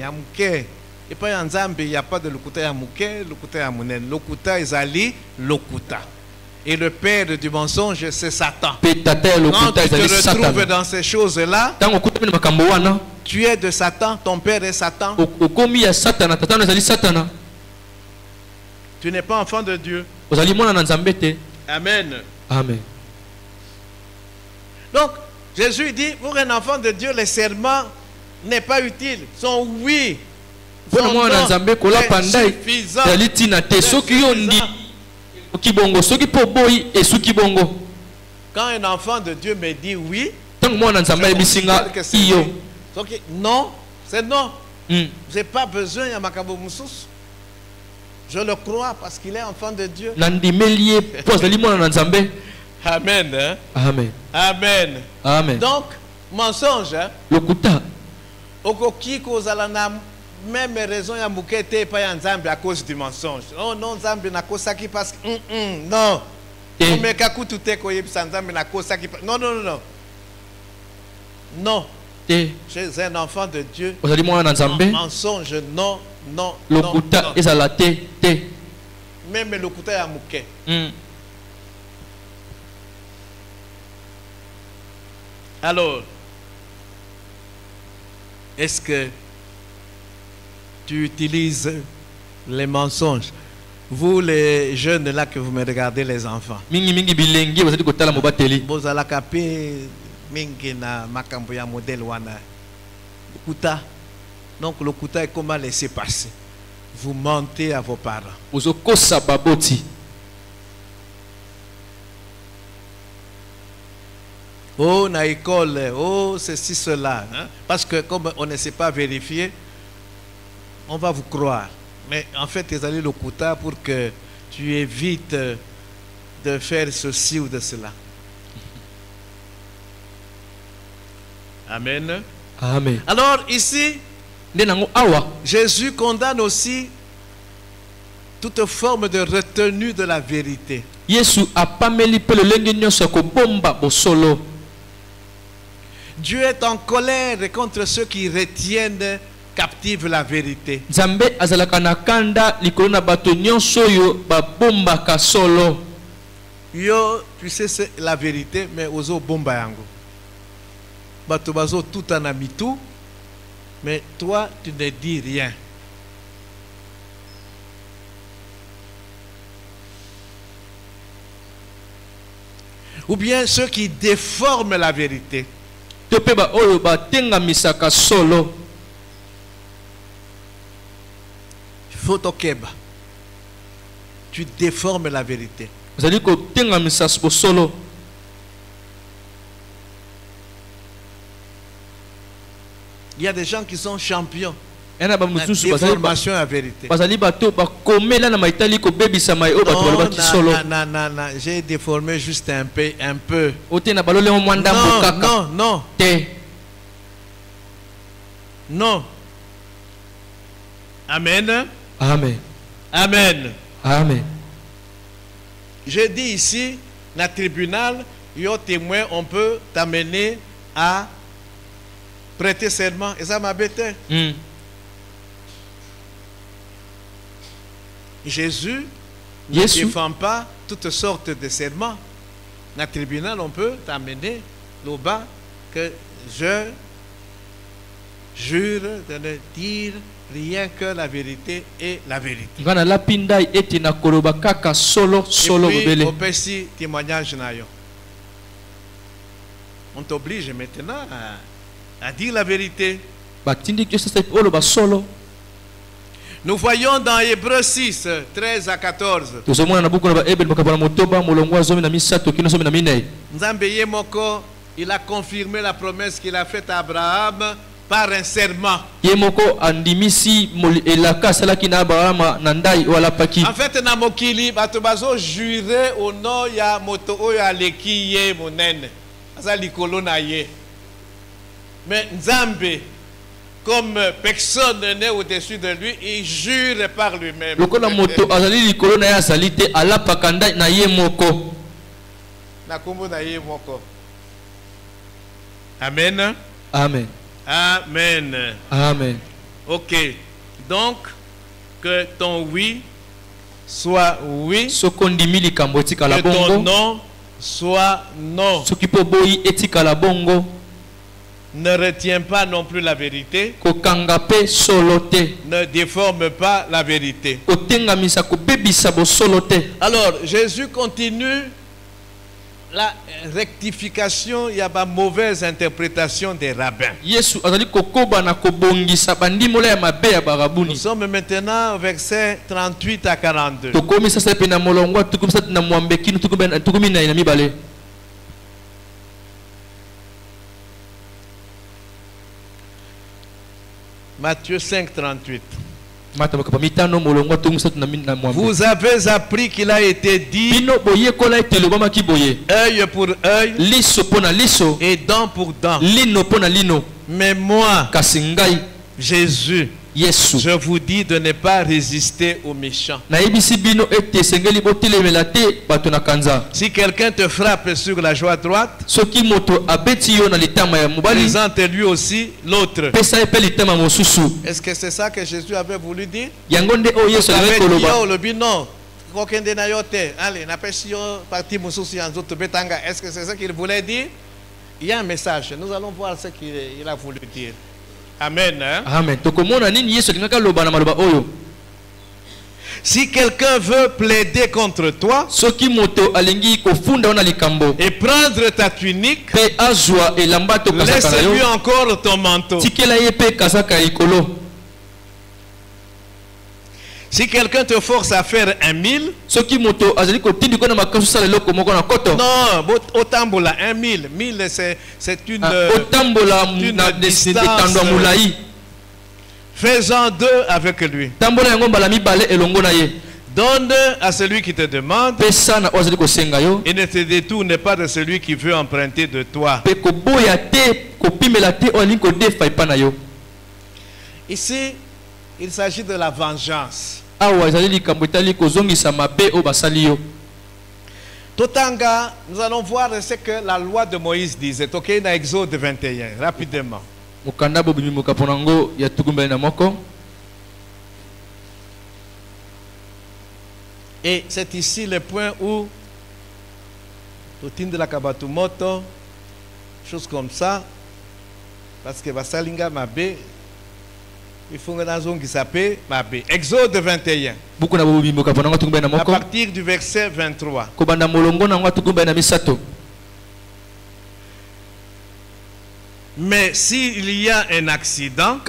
Et pas en Nzambe, il n'y a pas de lokuta ya muke, lokuta ya munen. Lokuta ezali lokuta. Et le père du mensonge, c'est Satan. Quand tu te retrouves dans ces choses-là, tu es de Satan, ton père est Satan. Tu n'es pas enfant de Dieu. Amen. Amen. Donc, Jésus dit, pour un enfant de Dieu, le serment n'est pas utile. Son oui, son non est suffisant. Quand un enfant de Dieu me dit oui, non, c'est non. Je n'ai pas besoin de Makabo Moussous. Je le crois parce qu'il est enfant de Dieu. Amen. Hein? Amen. Amen. Amen. Donc, mensonge. Même raison ya mukete pas ya Nzambe à cause du mensonge. Oh non, Nzambe na kosaki parce que non. Omeka kutute ko yebisa Nzambe na kosaki. Non non non non. Non. Chez un enfant de Dieu. Mensonge non non non. Même le kuta ya muke. Alors, est-ce que tu utilises les mensonges? Vous les jeunes là que vous me regardez, les enfants. Bozala kapé mingi na makambo ya modèle wana. Kuta. Donc le kuta est comment laisser passer. Vous mentez à vos parents. Oh, na école, oh, ceci, cela. Hein? Parce que comme on ne sait pas vérifier, on va vous croire. Mais en fait, ils allaient le kuta pour que tu évites de faire ceci ou de cela. Amen. Amen. Alors ici, Jésus condamne aussi toute forme de retenue de la vérité. Dieu est en colère contre ceux qui retiennent captive la vérité. Yo, tu sais c'est la vérité, mais ozo bomba yango. Bato bazo tout en amitou, mais toi tu ne dis rien. Ou bien ceux qui déforment la vérité. Photokeba. Tu déformes la vérité. Il y a des gens qui sont champions. La déformation à vérité. Non, j'ai déformé juste un peu. Non. Non. Amen. Amen. Amen. Amen. Je dis ici, dans le tribunal, il y a témoin, on peut t'amener à prêter serment. Et ça m'a bêté. Jésus ne défend pas toutes sortes de serments. Dans le tribunal, on peut t'amener là-bas que je jure de ne dire rien que la vérité et la vérité. Et puis, au petit témoignage, on t'oblige maintenant à dire la vérité. Nous voyons dans Hébreux 6, 13 à 14. Nzambe moko, il a confirmé la promesse qu'il a faite à Abraham par un serment. En fait, na mokili bato bazo juré au nom ya moto oyo aleki ye monene. Asa likolo na ye. Mais Nzambe, comme personne n'est au-dessus de lui, il jure par lui-même. Amen. Amen. Amen. Amen. Ok. Donc, que ton oui soit oui. Que ton non soit non. Ne retiens pas non plus la vérité. Ne déforme pas la vérité. Alors, Jésus continue la rectification. Il y a pas mauvaise interprétation des rabbins. Nous sommes maintenant au verset 38 à 42. Matthieu 5, 38. Vous avez appris qu'il a été dit œil pour œil et dent pour dent. Mais moi, Jésus, je vous dis de ne pas résister aux méchants. Si quelqu'un te frappe sur la joue droite, présente-lui aussi l'autre. Est-ce que c'est ça que Jésus avait voulu dire? Non. Est-ce que c'est ça qu'il voulait dire? Il y a un message. Nous allons voir ce qu'il a voulu dire. Amen. Hein? Amen. Si quelqu'un veut plaider contre toi et prendre ta tunique, laisse-lui encore ton manteau. Si quelqu'un te force à faire 1000, non, autambola 1000. 1000 c'est une distance. Faisons 2 avec lui. Donne à celui qui te demande et ne te détourne pas de celui qui veut emprunter de toi. Ici, il s'agit de la vengeance. Totanga, nous allons voir ce que la loi de Moïse disait. Ok, dans Exode 21, rapidement. Et c'est ici le point où Totin de la Kabatumoto, choses comme ça, parce que Basalinga Mabé, il faut que nous qui s'appelle Mabé. Exode 21. À partir du verset 23. Mais s'il y a un accident,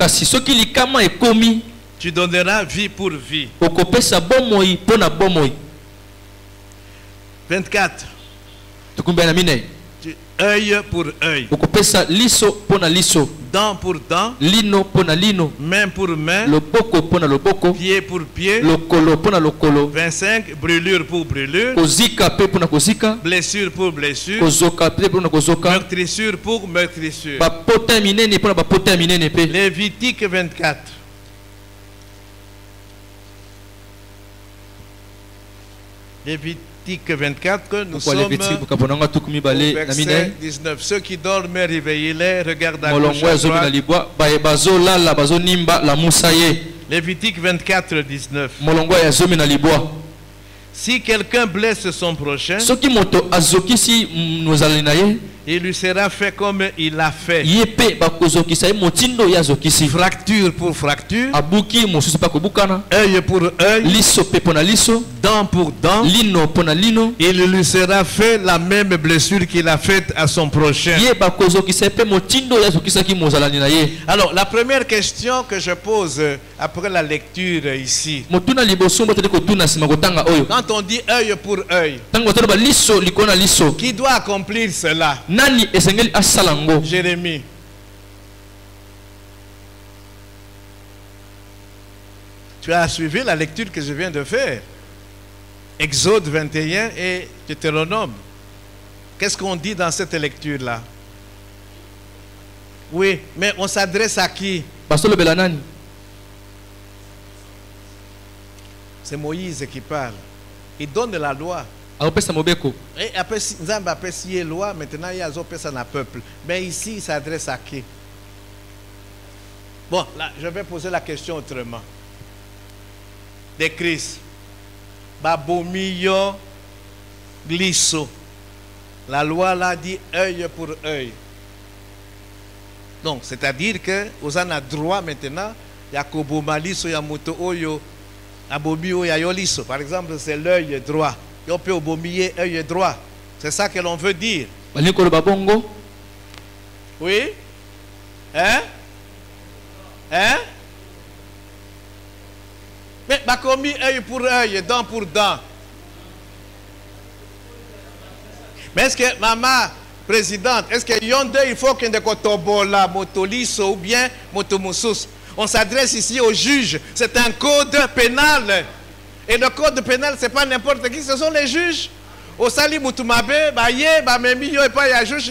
tu donneras vie pour vie. 24. Œil pour œil. Dent pour dent. Main pour main. Pied pour pied. 25. Brûlure pour brûlure. Blessure pour blessure. Meurtrissure pour meurtrissure. Lévitique 24. Lévitique 24, que nous sommes au verset 19. Ceux qui dorment, réveillez-les, regardent à gauche à droite. Lévitique 24, 19. Si quelqu'un blesse son prochain, il lui sera fait comme il l'a fait. Fracture pour fracture. Œil pour œil. Dent pour dent. Il lui sera fait la même blessure qu'il a faite à son prochain. Alors, la première question que je pose après la lecture ici. Quand on dit œil pour œil, qui doit accomplir cela? Jérémie. Tu as suivi la lecture que je viens de faire. Exode 21 et Deutéronome. Qu'est-ce qu'on dit dans cette lecture-là? Oui, mais on s'adresse à qui? C'est Moïse qui parle. Il donne la loi. Et après, Nzamba appelle si loi, maintenant il y a un peuple. Mais ici, il s'adresse à qui? Bon, là, je vais poser la question autrement. Des Christ. Babomiyo glisso. La loi là dit œil pour œil. Donc, c'est-à-dire que vous avez droit maintenant, il y a Kobomaliso, il y a Moto Oyo, Abomio, il y a Yoliso. Par exemple, c'est l'œil droit. On peut obomiller œil droit. C'est ça que l'on veut dire. Oui? Hein? Hein? Mais bah commis œil pour œil, dent pour dent. Mais est-ce que, maman, présidente, est-ce que yonde il faut qu'il y ait des motoliso ou bien motomoussous? On s'adresse ici au juge. C'est un code pénal. Et le code pénal, ce n'est pas n'importe qui, ce sont les juges. Au Sali Moutumabe,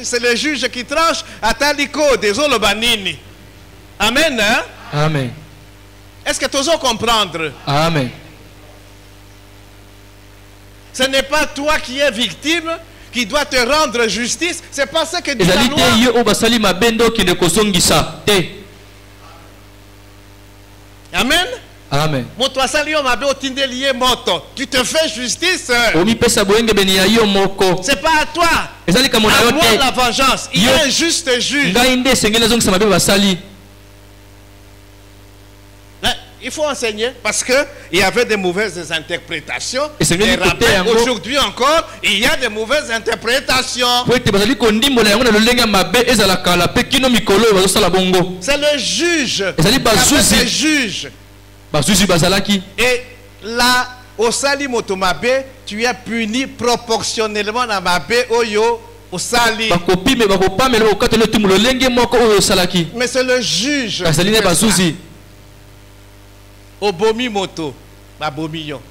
c'est le juge qui tranche à Taliko des Olobanini. Amen. Hein? Amen. Est-ce que tu oses comprendre? Amen. Ce n'est pas toi qui es victime qui doit te rendre justice. C'est pas ça que dit la loi. Amen. Amen. Tu te fais justice. C'est pas à toi. À moi la vengeance. Il y a un juste juge. Il faut enseigner parce qu'il y avait des mauvaises interprétations. Et aujourd'hui encore, il y a des mauvaises interprétations. C'est le juge. C'est le juge. Et là, au Sali Motomabe, tu es puni proportionnellement à Mabe Oyo au Sali. Mais c'est le juge. Obomi Moto, Babomiyon.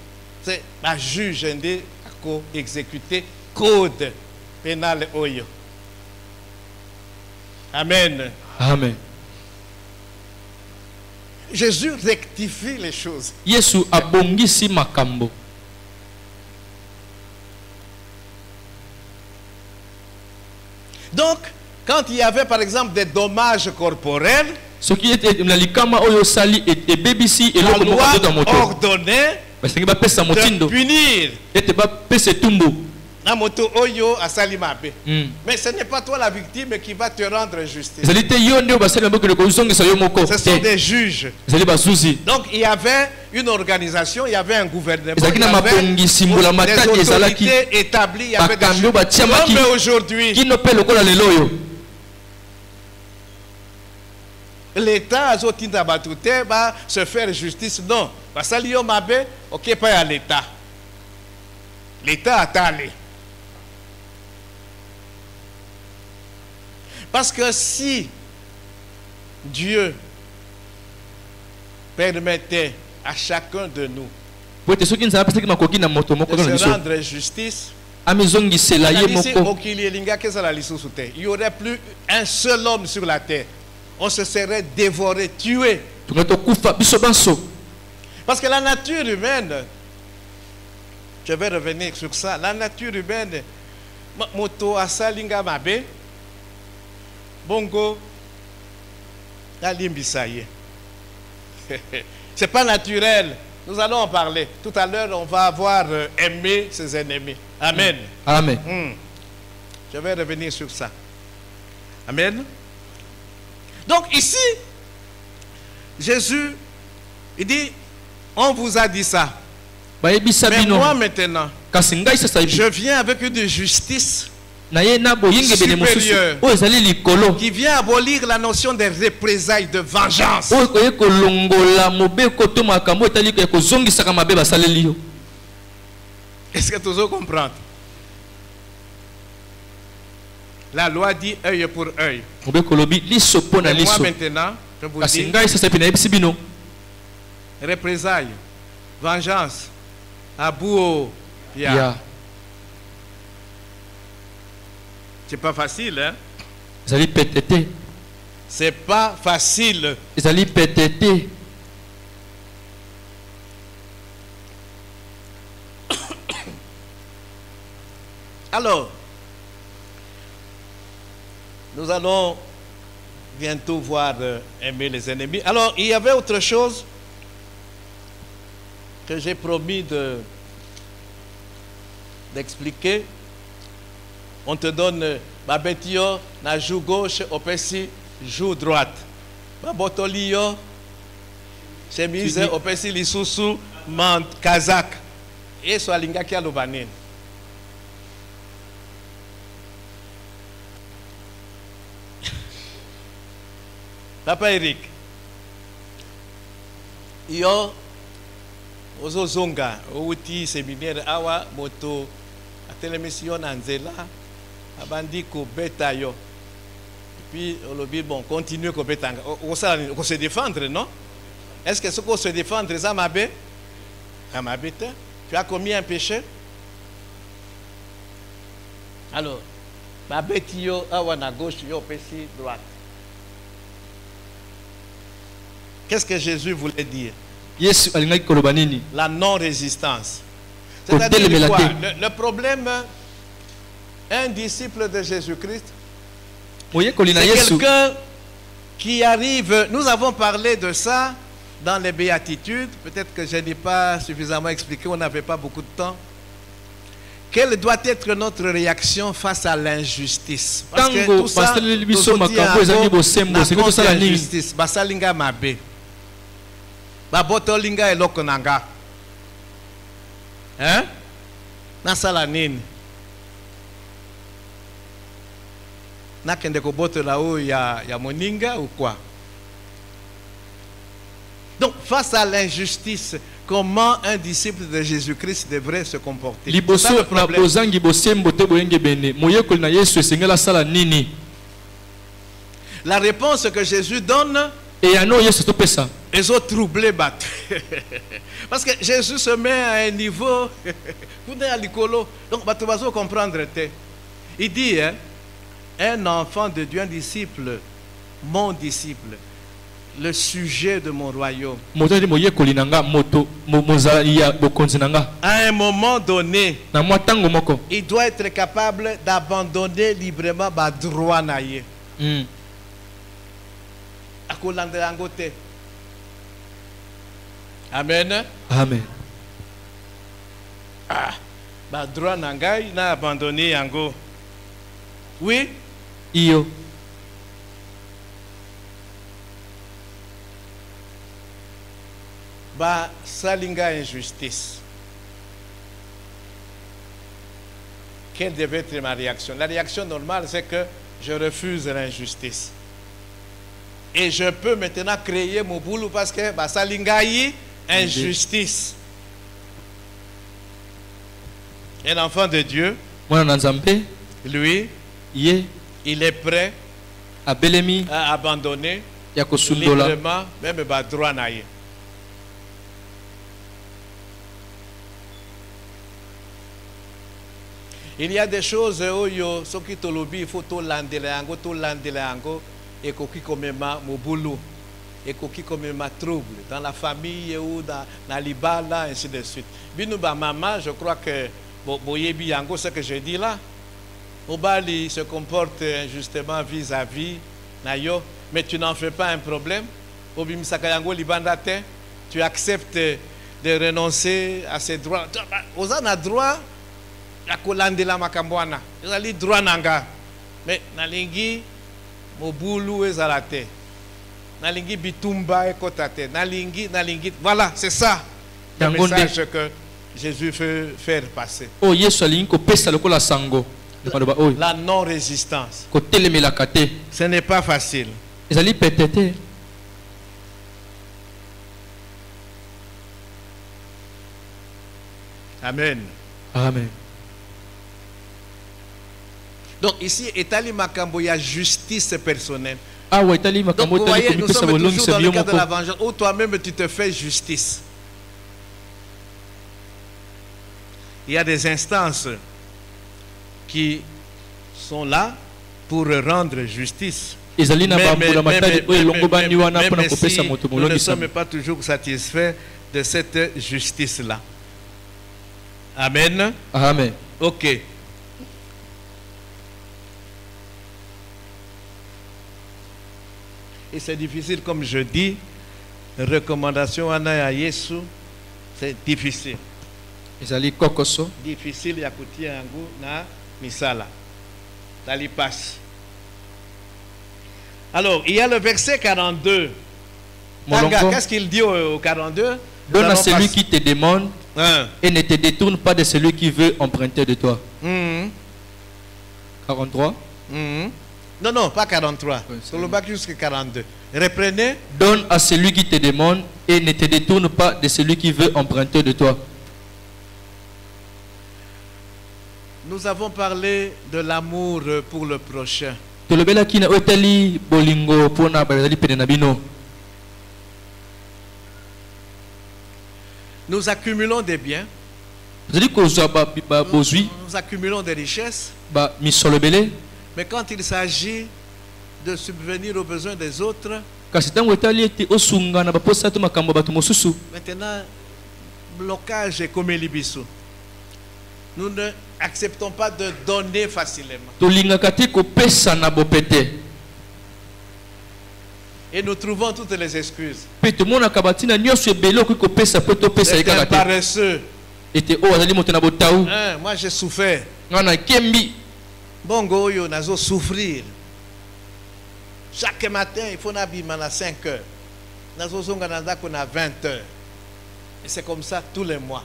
c'est un juge qui a exécuté code pénal oyo. Amen. Amen. Jésus rectifie les choses. Yesu abongisi makambo. Donc, quand il y avait par exemple des dommages corporels, ce qui était la loi ordonnait de punir. Mais ce n'est pas toi la victime qui va te rendre justice. Ce sont des juges. Donc il y avait une organisation, il y avait un gouvernement, il y avait des autorités établies, il y avait des juges. Comme aujourd'hui, l'État va se faire justice. Non. Parce que ok, pas à l'État. L'État a allé. Parce que si Dieu permettait à chacun de nous de se rendre justice, il n'y aurait plus un seul homme sur la terre. On se serait dévoré, tué. Parce que la nature humaine, je vais revenir sur ça, la nature humaine, moto asalinga mabe, bongo, alimbisaye. C'est pas naturel. Nous allons en parler. Tout à l'heure, on va avoir aimé ses ennemis. Amen. Amen. Je vais revenir sur ça. Amen. Donc ici, Jésus, il dit, on vous a dit ça. Mais moi maintenant, je viens avec une justice supérieure qui vient abolir la notion des représailles, de vengeance. Est-ce que tu veux comprendre? La loi dit œil pour œil. Mais moi maintenant, je vous dis, représailles, vengeance, abou, c'est pas facile, hein? C'est pas facile. Alors, nous allons bientôt voir aimer les ennemis. Alors, il y avait autre chose que j'ai promis d'expliquer. On te donne ma betio na joue gauche, au pessi joue droite. Ma botolio, chemise, au pessi lisusu, mant kazak. Et soit linga qui a l'obanin. Papa Eric, yo ozo zonga outi séminaire awa moto a télémission anzela abandi ko beta yo. Et puis on le bon continue ko beta on se défendre, non? Est-ce que ce qu'on se défendre ça m'a bé? Ça m'a bête. Tu as commis un péché? Alors ma bête yo awa na gauche yo pesi droite. Qu'est-ce que Jésus voulait dire? La non-résistance. C'est-à-dire quoi? Le problème, un disciple de Jésus-Christ, c'est quelqu'un qui arrive, nous avons parlé de ça dans les béatitudes, peut-être que je n'ai pas suffisamment expliqué, on n'avait pas beaucoup de temps. Quelle doit être notre réaction face à l'injustice? Parce que tout ça, l'injustice, basalinga mabe. Babotolinga eloko nanga. Hein? Nasala nini? Nakende ko boto la ou ya moninga ou quoi? Donc face à l'injustice, comment un disciple de Jésus-Christ devrait se comporter? C'est ça le problème. La réponse que Jésus donne, Et à nous, Yesu to ça. Ils ont troublé battu. Parce que Jésus se met à un niveau. Vous êtes à l'écolo. Donc, tu vas comprendre. Il dit, hein, un enfant de Dieu, un disciple, mon disciple, le sujet de mon royaume. À un moment donné, il doit être capable d'abandonner librement le droit. Amen. Amen. Ah, ba droit nangai na abandonné yango. Oui. Iyo. Ba salinga injustice. Quelle devait être ma réaction? La réaction normale, c'est que je refuse l'injustice. Et je peux maintenant créer mon boulot parce que ba salinga yi injustice. Un enfant de Dieu, lui, il est prêt à abandonner librement même le droit. Il y a des choses où il faut tout landeler et qui comme mon boulot et qui comme trouble dans la famille ou dans l'ibala, ainsi de suite. Binouba maman, je crois que Boyebi Yango, ce que je dis là, Obali se comporte injustement vis-à-vis Nayo, mais tu n'en fais pas un problème. Obim Sakayango Libandate, tu acceptes de renoncer à ses droits. Osa na droit à kolandela makambwana. Ils ont droit nanga. Mais nalingi mobulu ezalate. Nalingi bitumba ekotate. Nalingi. Voilà, c'est ça le message que Jésus veut faire passer. La non-résistance. Ce n'est pas facile. Amen. Amen. Donc ici, Etali Makambo, il y a justice personnelle. Donc vous voyez, nous sommes toujours dans le cadre de la vengeance où toi-même tu te fais justice. Il y a des instances qui sont là pour rendre justice. Mais si nous ne sommes pas toujours satisfaits de cette justice-là. Amen. Amen. Ok. Et c'est difficile, comme je dis, recommandation à Yesu, c'est difficile. Difficile, il y a kuti yangu na misala. Tali passe. Alors, il y a le verset 42. Qu'est-ce qu'il dit au 42? Donne à celui qui te demande et ne te détourne pas de celui qui veut emprunter de toi. 43. Non, pas 43. Sur le bac jusqu'à 42. Reprenez. Donne à celui qui te demande et ne te détourne pas de celui qui veut emprunter de toi. Nous avons parlé de l'amour pour le prochain. Nous accumulons des biens. Nous accumulons des richesses. Mais quand il s'agit de subvenir aux besoins des autres, maintenant, blocage est comme Elibiso. Nous n'acceptons pas de donner facilement. Et nous trouvons toutes les excuses. C'est un paresseux. Moi j'ai souffert. Bongo yo nazo souffrir. Chaque matin, il faut n'abîmer à 5 heures. Nazo zonga nanda qu'on a 20 heures. Et c'est comme ça tous les mois.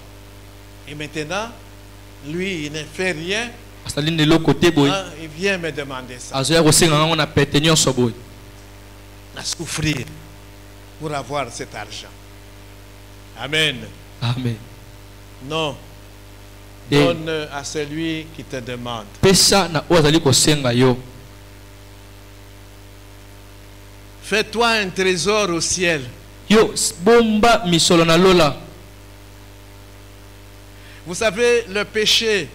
Et maintenant, lui, il ne fait rien. Il vient me demander ça. À souffrir pour avoir cet argent. Amen. Amen. Non. Donne à celui qui te demande. Fais-toi un trésor au ciel. Yo bomba misolo na lola. Vous savez, le péché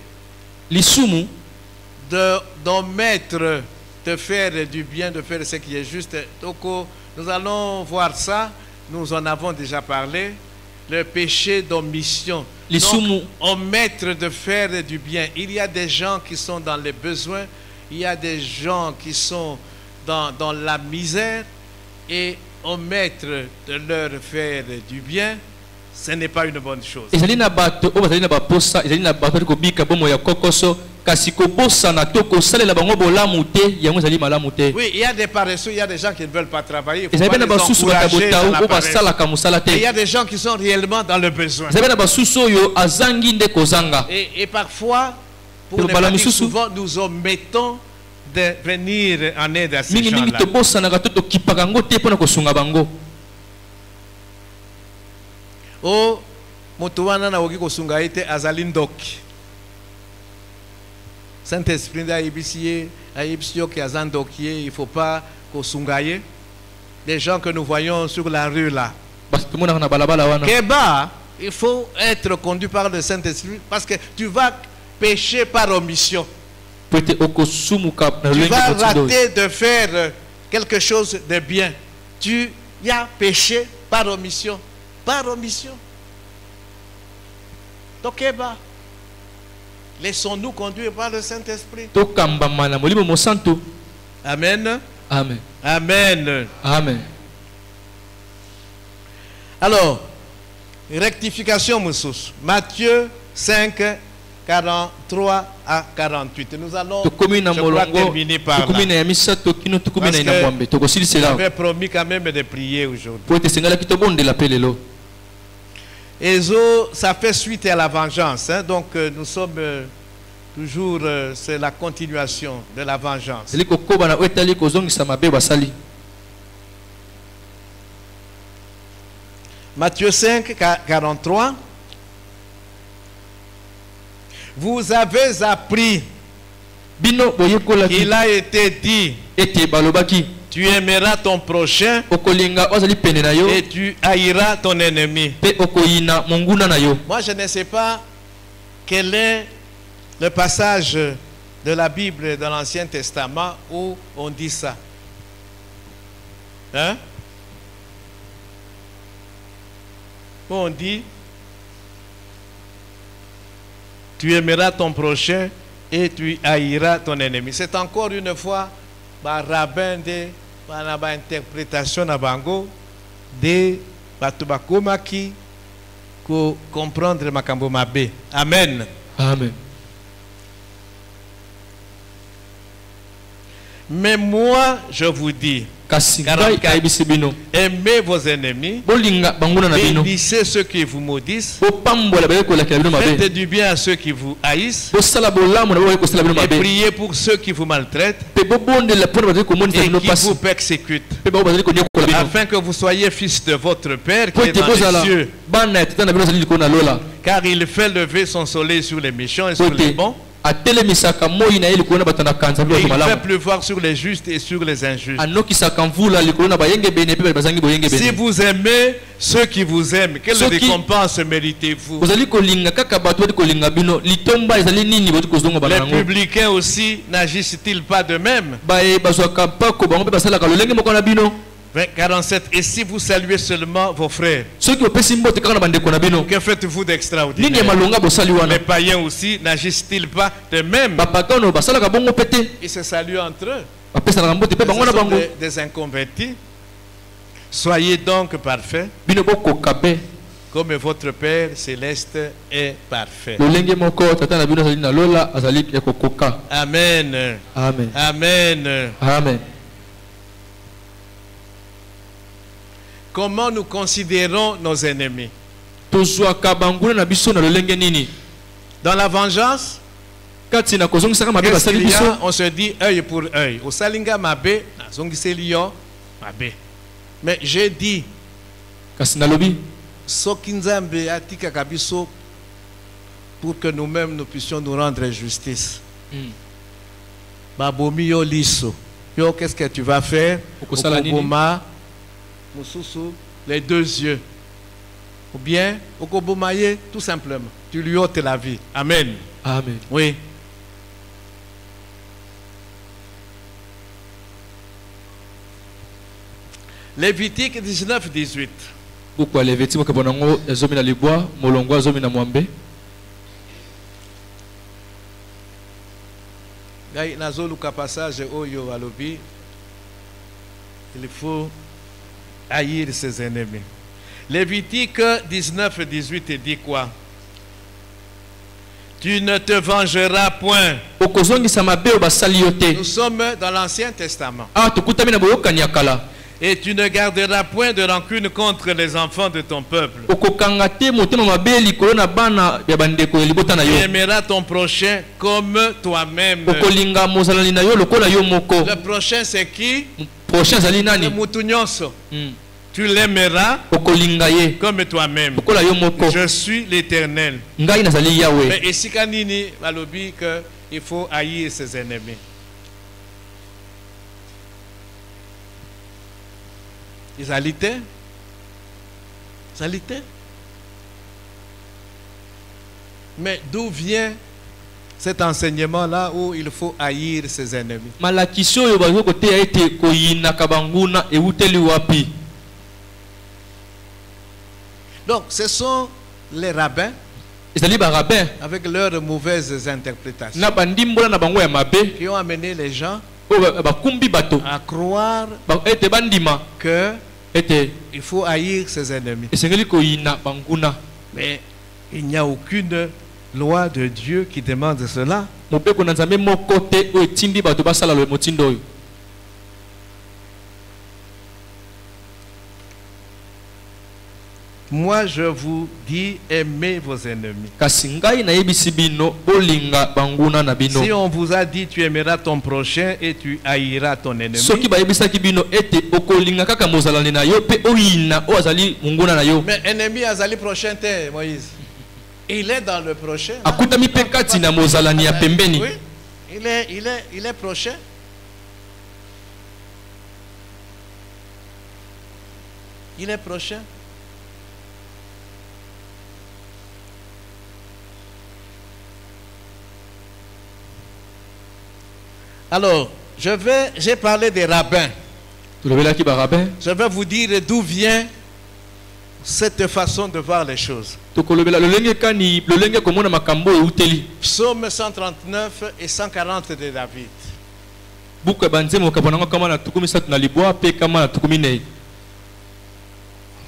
lisumu d'omettre de faire du bien, de faire ce qui est juste. Donc, nous allons voir ça. Nous en avons déjà parlé. Le péché d'omission. Donc, omettre de faire du bien. Il y a des gens qui sont dans les besoins. Il y a des gens qui sont dans la misère. Et omettre de leur faire du bien, ce n'est pas une bonne chose. Il y a des paresseux, il y a des gens qui ne veulent pas travailler. Il faut pas les encourager dans la paresse. Et il y a des gens qui sont réellement dans le besoin. Et parfois, pour ne pas dire souvent, nous omettons de venir en aide à ces gens-là. Oh, motuwana na woki kosunga ite azalindoki. Saint-Esprit d'Aïbisier, Aïbisio qui azandokié, il ne faut pas kosungaye. Des gens que nous voyons sur la rue là. Keba, il faut être conduit par le Saint-Esprit parce que tu vas pécher par omission. Tu vas rater de faire quelque chose de bien. Tu as péché par omission. Par omission. Donc, laissons-nous conduire par le Saint-Esprit. Amen. Amen. Amen. Amen. Alors, rectification, Moussous. Matthieu 5, 43 à 48. Nous allons terminer par là. J'avais promis quand même de prier aujourd'hui. Et ça fait suite à la vengeance. Hein? Donc nous sommes toujours, c'est la continuation de la vengeance. Matthieu 5, 43. Vous avez appris qu'il a été dit, tu aimeras ton prochain et tu haïras ton ennemi. Moi, je ne sais pas quel est le passage de la Bible dans l'Ancien Testament où on dit ça. Hein? Où on dit, tu aimeras ton prochain et tu haïras ton ennemi. C'est encore une fois le rabbin de l'interprétation de Bango de Batubakomaki pour comprendre Makambo Mabe. Amen. Amen. Mais moi, je vous dis, aimez vos ennemis, bénissez ceux qui vous maudissent, faites du bien à ceux qui vous haïssent, et priez pour ceux qui vous maltraitent et qui vous persécutent, afin que vous soyez fils de votre Père qui est dans les cieux. Car il fait lever son soleil sur les méchants et sur les bons. Et il fait pleuvoir sur les justes et sur les injustes. Si vous aimez ceux qui vous aiment, quelle récompense méritez-vous? Les publicains aussi n'agissent-ils pas de même? 47. Et si vous saluez seulement vos frères, que faites-vous d'extraordinaire? Les païens aussi n'agissent-ils pas de même? Ils se saluent entre eux. Ce sont des inconvertis. Soyez donc parfaits, comme votre Père céleste est parfait. Amen. Amen. Amen. Amen. Comment nous considérons nos ennemis? Dans la vengeance, on se dit œil pour œil. Mais j'ai dit, pour que nous-mêmes nous puissions nous rendre justice. Yo, qu'est-ce que tu vas faire? Okoboma, Mususu, les deux yeux. Ou bien, Okobomaye, tout simplement. Tu lui ôtes la vie. Amen. Amen. Oui. Lévitique 19, 18. Pourquoi Lévitique kabonango ezomina libwa, molongo ezomina mwambe? Gai nazoluka passage oyo alobi. Il faut haïr ses ennemis. Lévitique 19, 18 dit quoi? Tu ne te vengeras point. Nous sommes dans l'Ancien Testament. Et tu ne garderas point de rancune contre les enfants de ton peuple. Tu aimeras ton prochain comme toi-même. Le prochain c'est qui? Le Mutunyoso. Tu l'aimeras comme toi-même. Je suis l'Éternel. Mais ici, Kanini va le dire qu'il faut haïr ses ennemis. Isalité. Mais d'où vient cet enseignement-là où il faut haïr ses ennemis? Donc, ce sont les rabbins avec leurs mauvaises interprétations qui ont amené les gens à croire qu'il faut haïr ses ennemis. Mais il n'y a aucune loi de Dieu qui demande cela. Moi, je vous dis, aimez vos ennemis. Si on vous a dit, tu aimeras ton prochain et tu haïras ton ennemi. Mais ennemi azali prochain te, Moïse. Il est dans le prochain. Oui, il est prochain. Il est prochain. Alors, j'ai parlé des rabbins. Je vais vous dire d'où vient cette façon de voir les choses. Psaume 139 et 140 de David.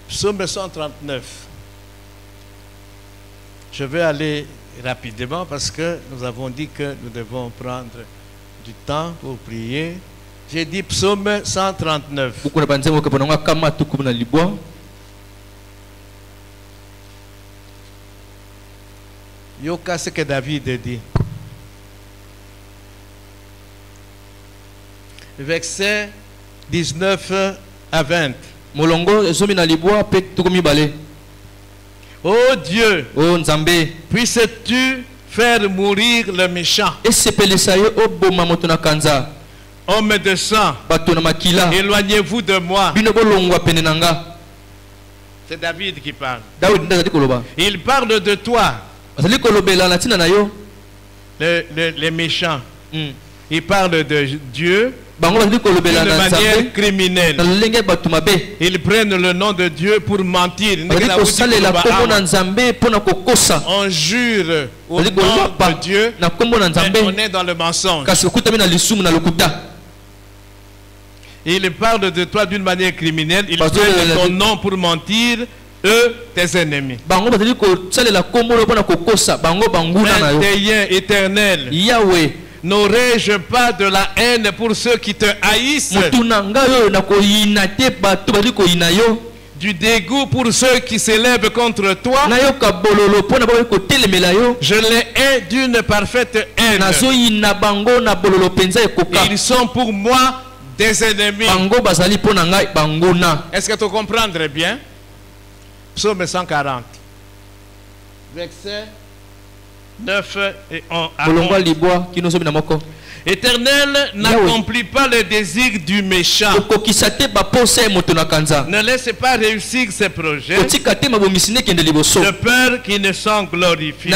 Psaume 139. Je vais aller rapidement parce que nous avons dit que nous devons prendre du temps pour prier. J'ai dit psaume 139. Yoka ce que David dit. Verset 19 à 20. Oh Dieu, puisses-tu faire mourir le méchant? Homme de sang, éloignez-vous de moi. C'est David qui parle. Il parle de toi. Les méchants. Il parle de Dieu d'une manière criminelle. Ils prennent le nom de Dieu pour mentir. On jure au nom de Dieu, mais on est dans le mensonge. Il parle de toi d'une manière criminelle. Ils prennent ton nom pour mentir, eux, tes ennemis. Éternel, Yahweh, n'aurais-je pas de la haine pour ceux qui te haïssent? Du dégoût pour ceux qui s'élèvent contre toi? Je les hais d'une parfaite haine. Ils sont pour moi des ennemis. Est-ce que tu comprends bien? Psaume 140. Verset 9 et 11. Éternel, n'accomplis pas le désir du méchant. Ne laisse pas réussir ses projets, de peur qu'il ne s'en glorifie.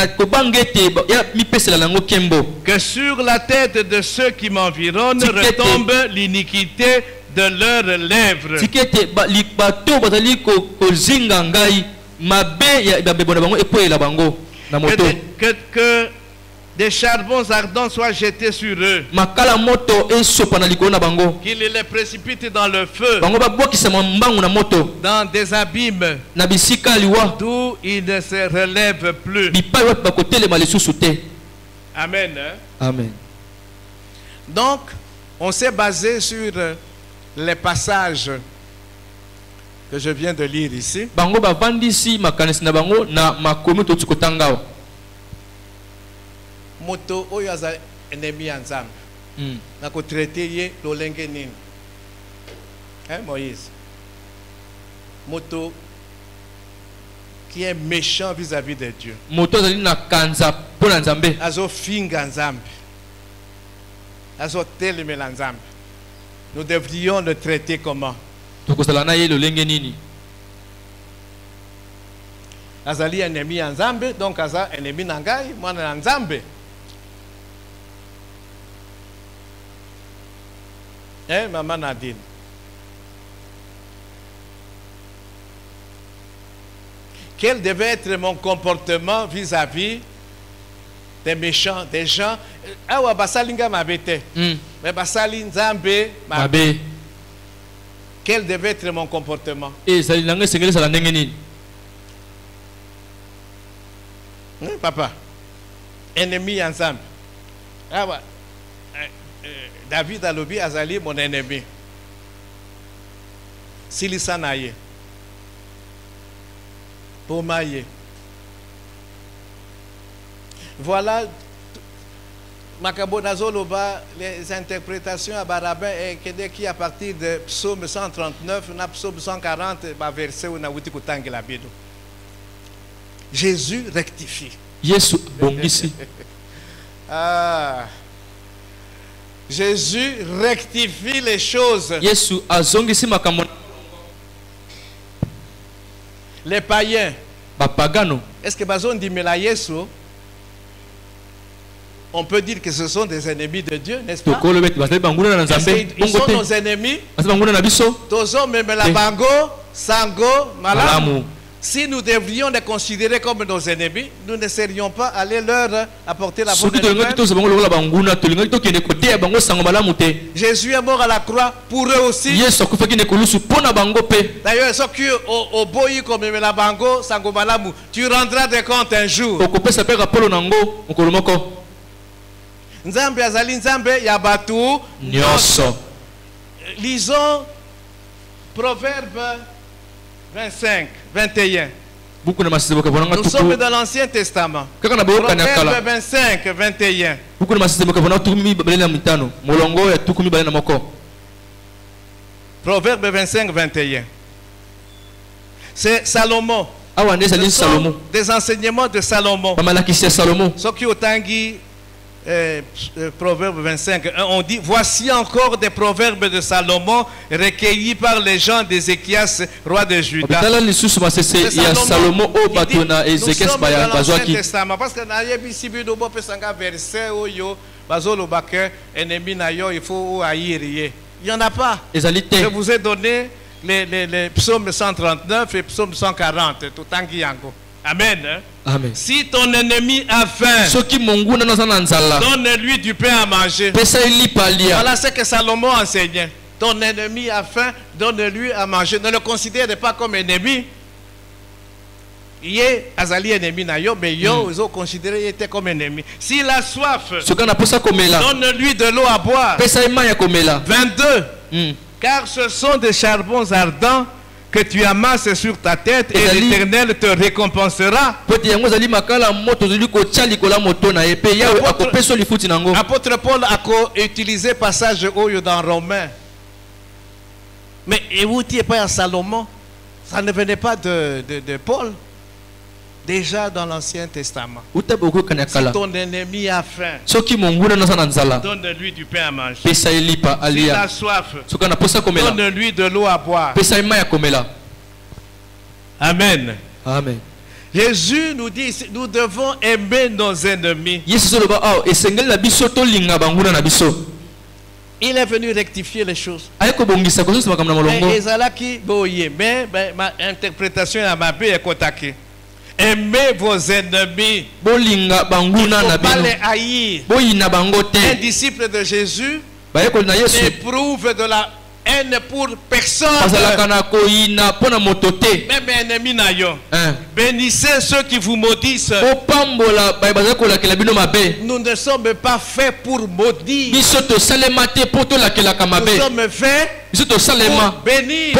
Que sur la tête de ceux qui m'environnent retombe l'iniquité de leurs lèvres. Que des charbons ardents soient jetés sur eux, qu'ils les précipitent dans le feu, dans des abîmes d'où ils ne se relèvent plus. Amen. Amen. Donc, on s'est basé sur les passages que je viens de lire ici. Moto oyo aza ennemi ya Nzambe. Na ko traiter ye lolenge nini. Moïse. Moto qui est méchant vis-à-vis de Dieu. Moto zali na kanza pona Nzambe. Azo finga Nzambe. Azo telemela Nzambe. Nous devrions le traiter comment? Tokozala na ye lolenge nini. Azali ennemi ya Nzambe, donc aza ennemi na ngai, mwana na Nzambe. Maman Nadine. Quel devait être mon comportement vis-à-vis des méchants, des gens? Awa basalinga mabete. Mais basali Nzambe mabe. Quel devait être mon comportement? Papa, ennemi ensemble. Awa David Alobi Azali, mon ennemi. Silisanaye. Pomaye. Voilà, Makabonazoloba, les interprétations à Barabin et qui à partir de Psaume 139, Psaume 140, verset où la Bible. Jésus rectifie. Jésus bongisi. Jésus rectifie les choses. Les païens. Est-ce que Bazon dit Yesu? On peut dire que ce sont des ennemis de Dieu, n'est-ce pas? Ils sont nos ennemis. Tozo memela bango, sango, malamu. Si nous devrions les considérer comme nos ennemis, nous ne serions pas allés leur apporter la bonne nouvelle. Jésus est mort à la croix pour eux aussi. D'ailleurs, ceux qui au boyi comme la bango, sango malamu, tu rendras des comptes un jour. Nzambe azali Nzambe yabatu nyoso. Lisons Proverbe 25, 21. Nous sommes dans l'Ancien Testament. Proverbe 25, 21. Proverbe 25, 21. C'est Salomon. Ce sont des enseignements de Salomon. Ce qui otangi Proverbe 25, on dit: voici encore des proverbes de Salomon recueillis par les gens d'Ézéchias, roi de Juda. Nous sommes dans l'Ancien Testament parce que il n'y en a pas. Je vous ai donné les psaumes 139 et psaume 140. Amen. Amen. Si ton ennemi a faim, donne-lui du pain à manger. Voilà ce que Salomon enseignait. Ton ennemi a faim, donne-lui à manger. Ne le considère pas comme ennemi. Il est azali ennemi na yo, mais yo ils ont considéré qu'il était comme ennemi. S'il a soif, donne-lui de l'eau à boire. 22. Car ce sont des charbons ardents que tu amasses sur ta tête et l'Éternel te récompensera. Apôtre Paul a utilisé passage dans Romains. Mais et vous n'étiez pas à Salomon. Ça ne venait pas de Paul. Déjà dans l'Ancien Testament. Si ton ennemi a faim, donne-lui du pain à manger. S'il a soif, donne-lui de l'eau à boire. Amen. Amen. Jésus nous dit, nous devons aimer nos ennemis. Il est venu rectifier les choses. Mais ma interprétation à ma paix est contactée. Aimez vos ennemis. Il ne faut pas les haïr. Un disciple de Jésus éprouve de la haine pour personne. Même ennemi n'ayons. Bénissez ceux qui vous maudissent. Nous ne sommes pas faits pour maudire. Nous sommes faits pour bénir.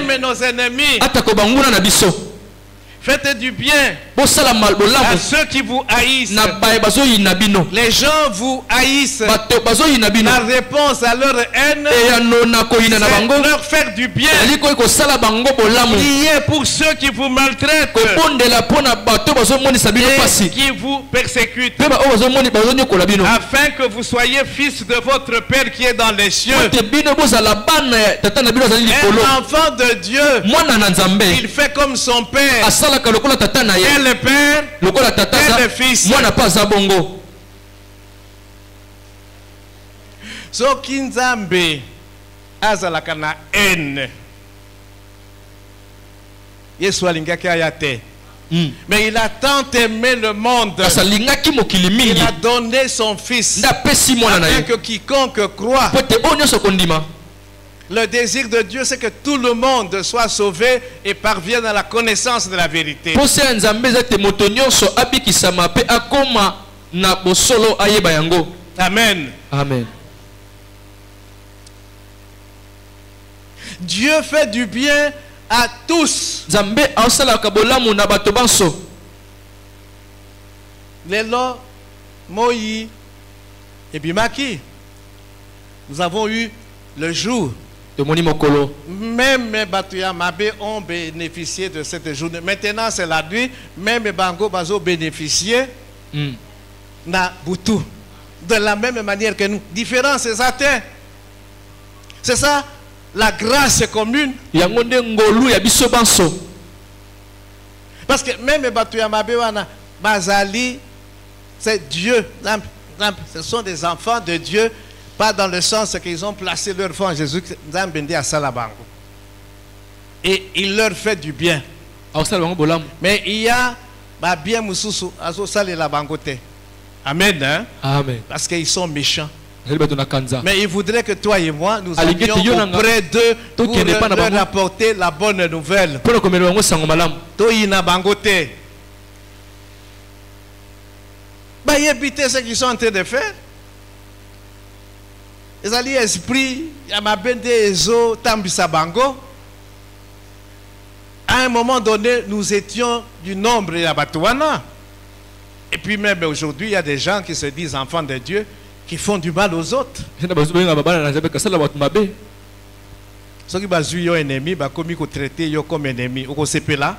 Même nos ennemis. Faites du bien à ceux qui vous haïssent. Les gens vous haïssent. La réponse à leur haine, c'est leur faire du bien. Priez pour ceux qui vous maltraitent et qui vous persécutent, afin que vous soyez fils de votre Père qui est dans les cieux. Un enfant de Dieu, il fait comme son Père. Et le Père et le Fils. Soki Nzambe azalaka na haine, Yesu alingaki aya te. Mais il a tant aimé le monde, il a donné son Fils, afin que quiconque croit. Le désir de Dieu, c'est que tout le monde soit sauvé et parvienne à la connaissance de la vérité. Amen. Amen. Dieu fait du bien à tous. Lelo, Moïse et Bimaki, nous avons eu le jour. Même les Batuyamabe ont bénéficié de cette journée. Maintenant, c'est la nuit. Même les Bango Bazo bénéficié na Boutou. De la même manière que nous. Différence, c'est atteint. C'est ça, la grâce commune. Parce que même les Batuyamabe wana Bazali, c'est Dieu. Ce sont des enfants de Dieu. Pas dans le sens qu'ils ont placé leur foi en Jésus. Et il leur fait du bien. Mais il y a bien Moussousou, la bangote. Amen. Hein? Amen. Parce qu'ils sont méchants. Mais il voudrait que toi et moi, nous allions auprès d'eux pour leur apporter la bonne nouvelle. Toyina bangote. Bah, y éviter ce qu'ils sont en train de faire. Les alliés esprit, Yamabende Ezo, Tambisa Bango. À un moment donné, nous étions du nombre de Yabatouana. Et puis même aujourd'hui, il y a des gens qui se disent enfants de Dieu, qui font du mal aux autres. Ceux qui sont yo ennemi, comme ils traiter yo comme ennemi, au CP là.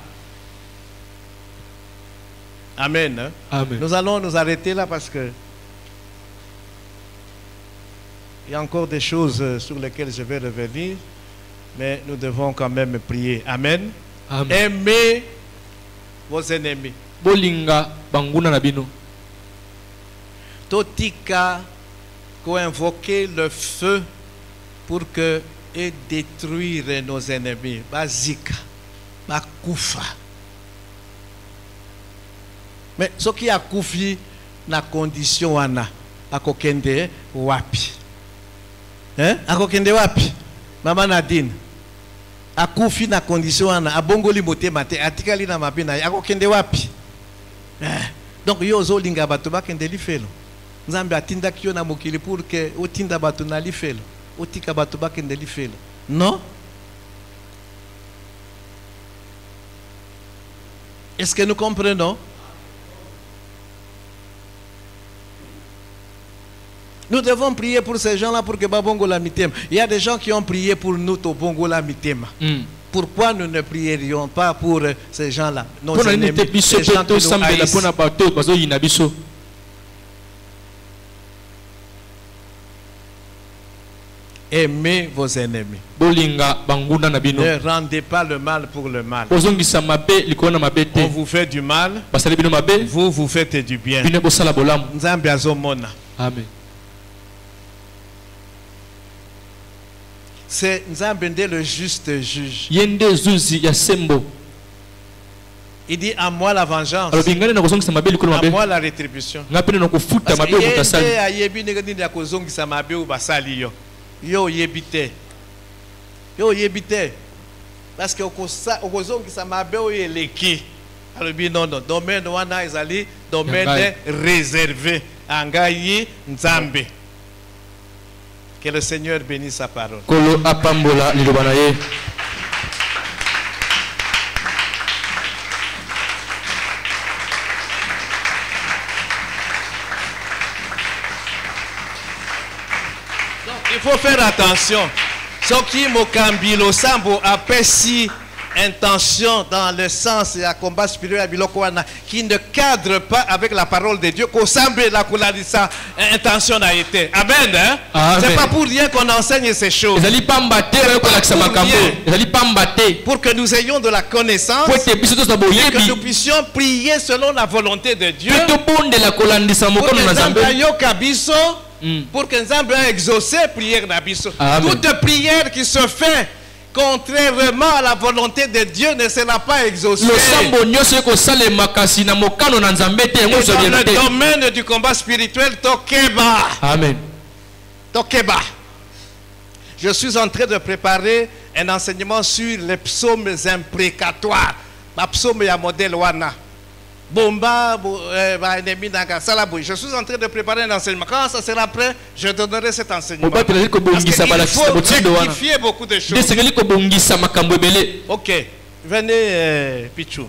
Amen. Amen. Nous allons nous arrêter là parce que il y a encore des choses sur lesquelles je vais revenir, mais nous devons quand même prier. Amen. Amen. Aimez vos ennemis. Bolinga banguna na bino. Totika ko invoquer le feu pour que et détruire nos ennemis. Bazika, bakufa. Mais ce qui a koufi na condition wana akokende wapi. Hein? Akokende wapi? Maman Nadine. Akufi na condition wana abongoli mote mate atikali na mabina akokende wapi? Donc yo zo linga bato bakende lifelo. Nzambe atinda kiyo na mokili pour que otinda bato na lifelo. Otika bato bakende lifelo. Non? Est-ce que nous comprenons? Nous devons prier pour ces gens-là pour que Babongo la mitema. Il y a des gens qui ont prié pour nous au Bongo la mitema. pourquoi nous ne prierions pas pour ces gens-là, nos ennemis, ces gens qui nous haïssent? Aimez vos ennemis. Ne rendez pas le mal pour le mal. On vous fait du mal, vous vous faites du bien. Amen. C'est Nzambende le juste juge. Il dit à moi la vengeance, à moi la rétribution. Yo yebite. Yo yebite. Parce que okozong qui samabe o yeleki. Alors bien non non, domaine wana ezali domaine réservé angayi nzambe. Que le Seigneur bénisse sa parole. Kolo apambola lilobanaye. Il faut faire attention. Ce qui mokambilo sambo apesi intention dans le sens et à combat spirituel qui ne cadre pas avec la parole de Dieu, qu'au semble la couleur intention a été. Amen. Hein? C'est pas pour rien qu'on enseigne ces choses. Pour que nous ayons de la connaissance et que nous puissions prier selon la volonté de Dieu. Pour que Nzambe ait exaucé prière d'Abisso. Toute prière qui se fait contrairement à la volonté de Dieu ne sera pas exaucée. Dans le domaine du combat spirituel, Tokeba. Amen. Tokeba. Je suis en train de préparer un enseignement sur les psaumes imprécatoires. Ma psaume est un modèle Wana. Bomba, je suis en train de préparer un enseignement. Quand ça sera prêt, je donnerai cet enseignement. Parce qu'il faut rectifier beaucoup de choses. Ok, venez Pichou.